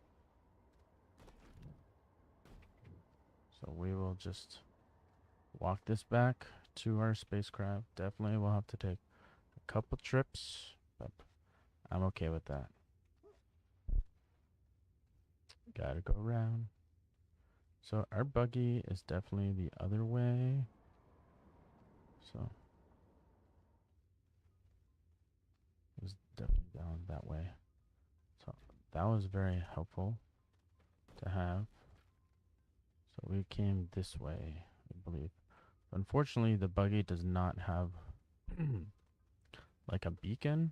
So we will just walk this back to our spacecraft. Definitely we'll have to take a couple trips, but I'm okay with that. Gotta go around. So our buggy is definitely the other way. So it's definitely down that way. So that was very helpful to have. So we came this way, I believe. Unfortunately, the buggy does not have like a beacon,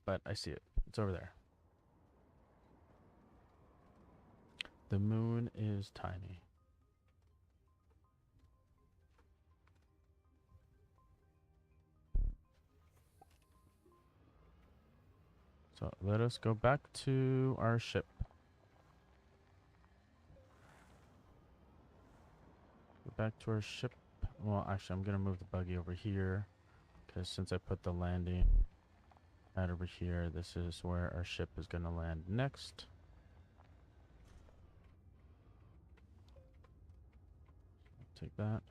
but I see it. It's over there. The moon is tiny. So let us go back to our ship. Go back to our ship. Well, actually, I'm going to move the buggy over here because since I put the landing pad over here, this is where our ship is going to land next. Take that.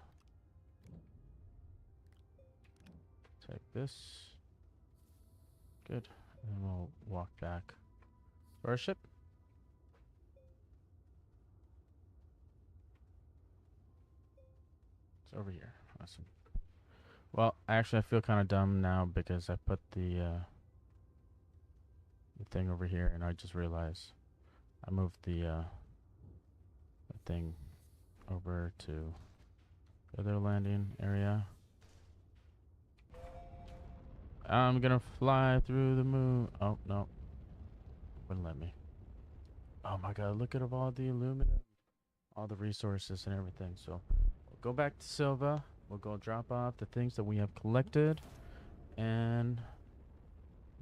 Take this. Good. And we'll walk back to our ship. It's over here. Awesome. Well, actually, I feel kind of dumb now because I put the thing over here, and I just realized I moved the thing over to the other landing area. I'm gonna fly through the moon. Oh, no. Wouldn't let me. Oh my god, look at all the aluminum. All the resources and everything. So, we'll go back to Silva. We'll go drop off the things that we have collected. And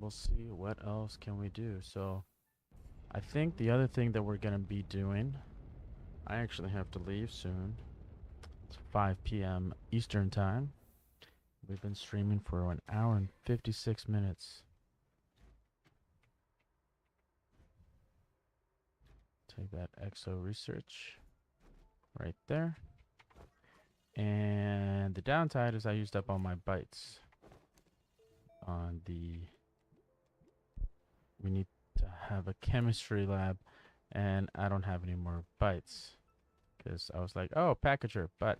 we'll see what else can we do. So, I think the other thing that we're gonna be doing... I actually have to leave soon. It's 5 p.m. Eastern Time. We've been streaming for 1 hour and 56 minutes. Take that EXO research right there. And the downside is I used up all my bytes on the... We need to have a chemistry lab, and I don't have any more bytes. Because I was like, oh, packager, but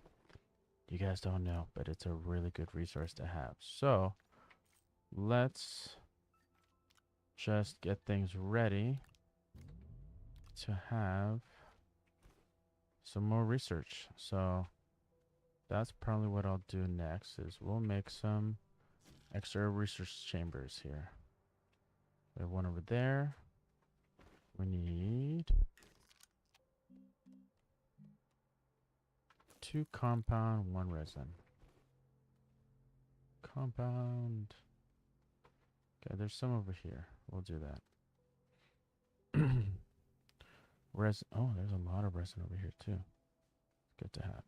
you guys don't know, but it's a really good resource to have. So let's just get things ready to have some more research. So that's probably what I'll do next, is we'll make some extra research chambers here. We have one over there. We need 2 compound, 1 resin. Compound. Okay, there's some over here. We'll do that. Resin. Oh, there's a lot of resin over here too. Good to have.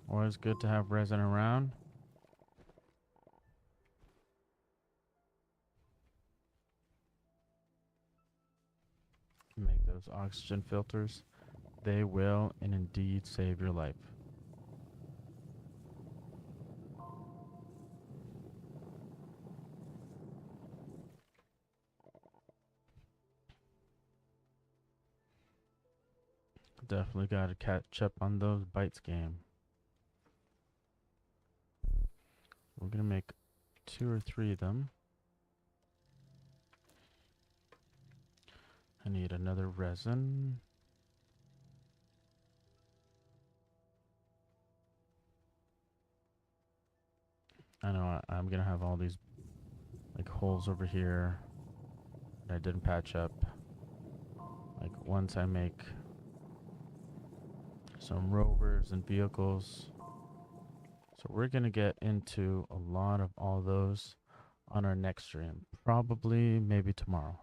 Always good to have resin around. Make those oxygen filters. They will and indeed save your life. Definitely got to catch up on those bytes game. We're going to make 2 or 3 of them. I need another resin. I know I'm going to have all these like holes over here that I didn't patch up. Like once I make some rovers and vehicles. So we're going to get into a lot of all those on our next stream. Probably maybe tomorrow.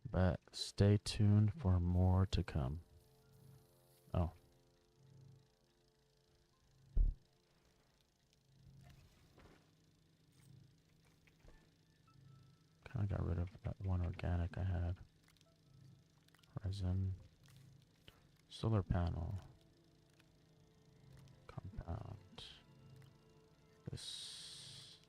But stay tuned for more to come. Oh. Kind of got rid of that one organic I had. Resin. Solar panel. Compound. This.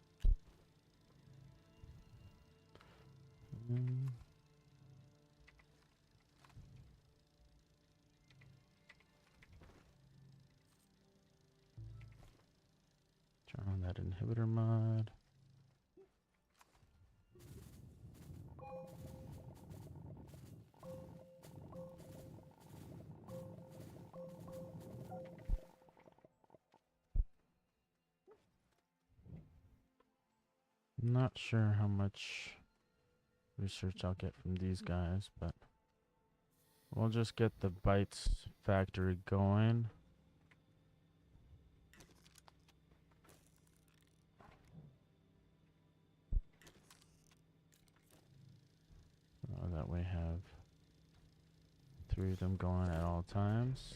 Turn on that inhibitor mod. Not sure how much research I'll get from these guys, but we'll just get the bytes factory going. That way have 3 of them going at all times.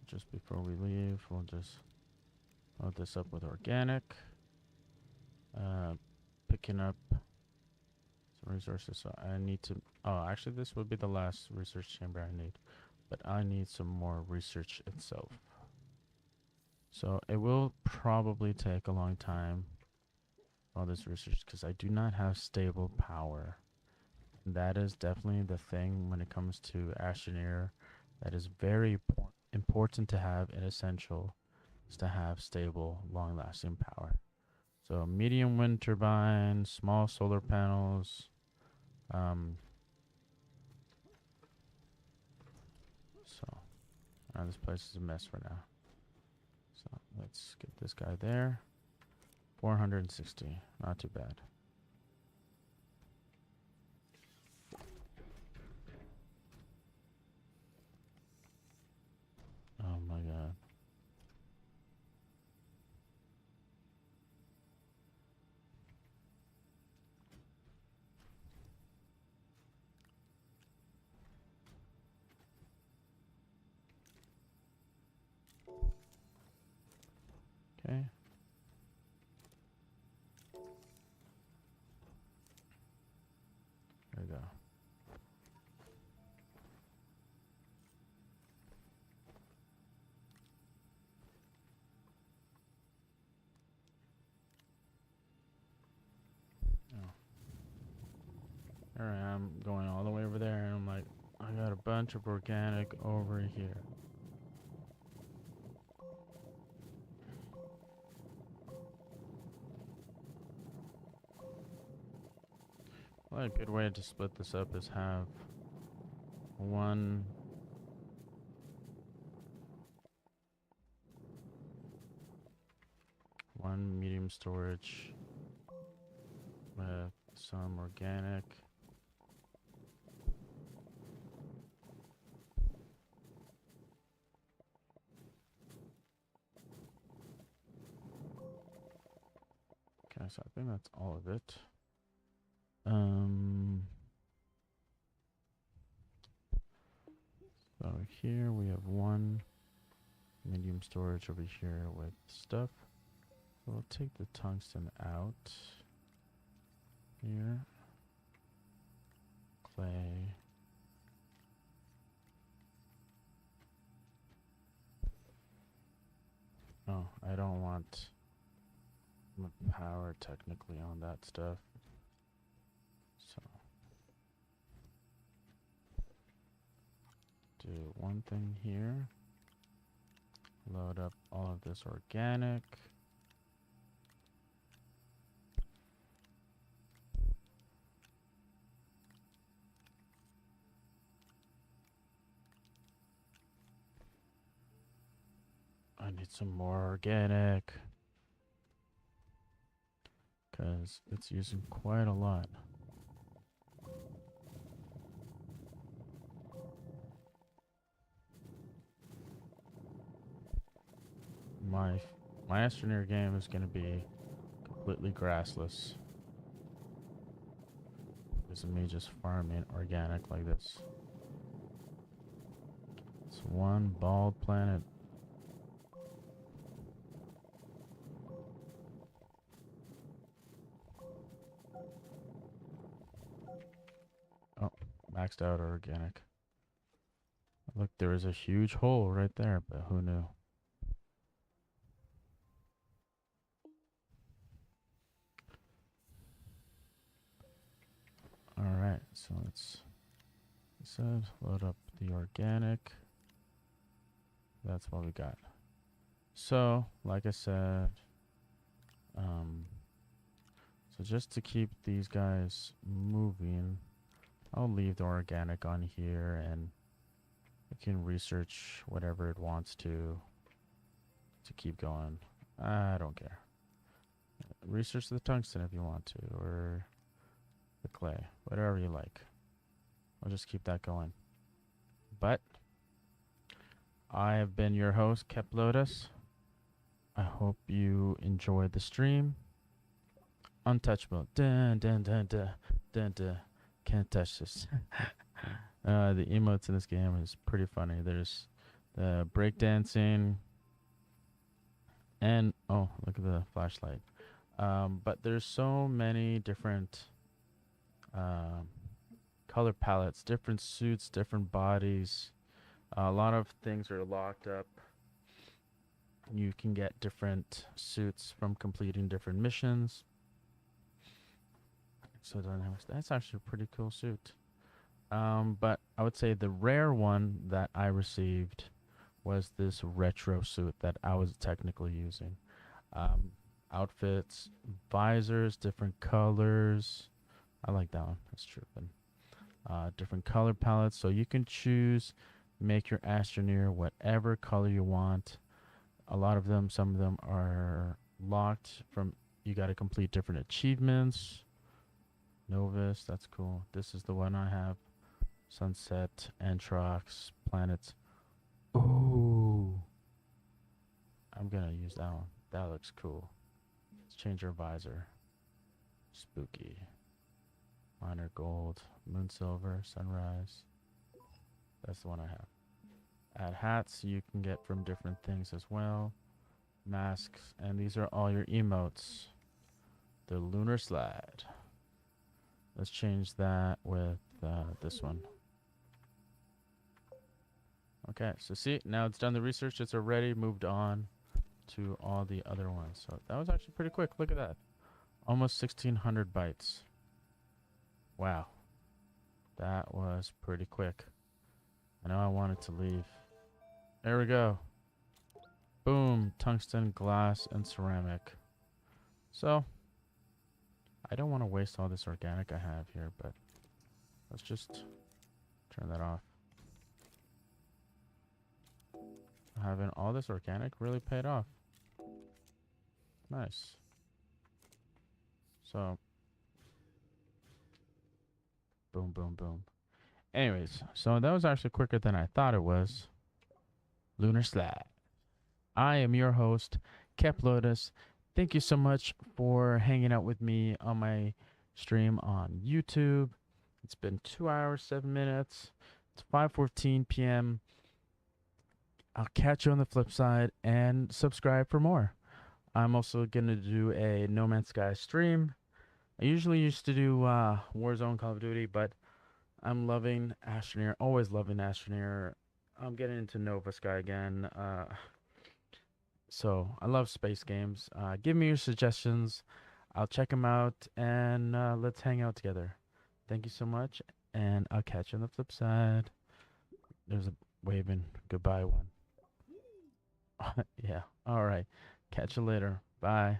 Just before we leave, we'll just load this up with organic. picking up some resources. So I need to... Oh, actually, this would be the last research chamber I need. But I need some more research itself. So it will probably take a long time, all this research, because I do not have stable power. And that is definitely the thing when it comes to Astroneer. That is very important to have and essential, is to have stable, long-lasting power. So medium wind turbines, small solar panels. This place is a mess for now. So let's get this guy there. 460, not too bad. Oh my god. Okay. There we go. Oh. Here I am going all the way over there, and I'm like, I got a bunch of organic over here. Well, a good way to split this up is have one medium storage with some organic. Okay, so I think that's all of it. So here we have one medium storage over here with stuff. So we'll take the tungsten out here. Clay. Oh, I don't want power technically on that stuff. So do one thing here. Load up all of this organic. I need some more organic, because it's using quite a lot. My Astroneer game is going to be completely grassless. This is me just farming organic like this. It's one bald planet. Oh, maxed out organic. Look, there is a huge hole right there, but who knew? Alright, so let's load up the organic. That's what we got. So, like I said, so just to keep these guys moving, I'll leave the organic on here, and it can research whatever it wants to keep going. I don't care. Research the tungsten if you want to, or the clay, whatever you like. I'll just keep that going. But I have been your host, Lotus. I hope you enjoyed the stream. Untouchable. Dun dun dun dun dun dun. Can't touch this. The emotes in this game is pretty funny. There's the breakdancing, and oh, look at the flashlight. But there's so many different um, color palettes, different suits, different bodies. A lot of things are locked up. You can get different suits from completing different missions. So that's actually a pretty cool suit. But I would say the rare one that I received was this retro suit that I was technically using. Um, Outfits, visors, different colors. I like that one. That's true. Then, different color palettes, so you can choose, make your Astroneer whatever color you want. A lot of them, some of them are locked from. You got to complete different achievements. Novus, that's cool. This is the one I have. Sunset, Antrox, planets. Ooh. I'm gonna use that one. That looks cool. Let's change our visor. Spooky. Minor gold, moon silver, sunrise. That's the one I have. Add hats you can get from different things as well. Masks, and these are all your emotes. The lunar slide. Let's change that with this one. Okay, so see, now it's done the research. It's already moved on to all the other ones. So that was actually pretty quick. Look at that. Almost 1,600 bytes. Wow. That was pretty quick. I know I wanted to leave. There we go. Boom. Tungsten, glass, and ceramic. So, I don't want to waste all this organic I have here, but let's just turn that off. Having all this organic really paid off. Nice. So, boom, boom, boom. Anyways, so that was actually quicker than I thought it was. Lunar Slide. I am your host, Lotus. Thank you so much for hanging out with me on my stream on YouTube. It's been 2 hours, 7 minutes. It's 5:14 p.m. I'll catch you on the flip side and subscribe for more. I'm also going to do a No Man's Sky stream. I usually used to do Warzone Call of Duty, but I'm loving Astroneer, always loving Astroneer. I'm getting into Nova Sky again. So I love space games. Give me your suggestions. I'll check them out and let's hang out together. Thank you so much, and I'll catch you on the flip side. There's a waving goodbye one. Yeah. All right. Catch you later. Bye.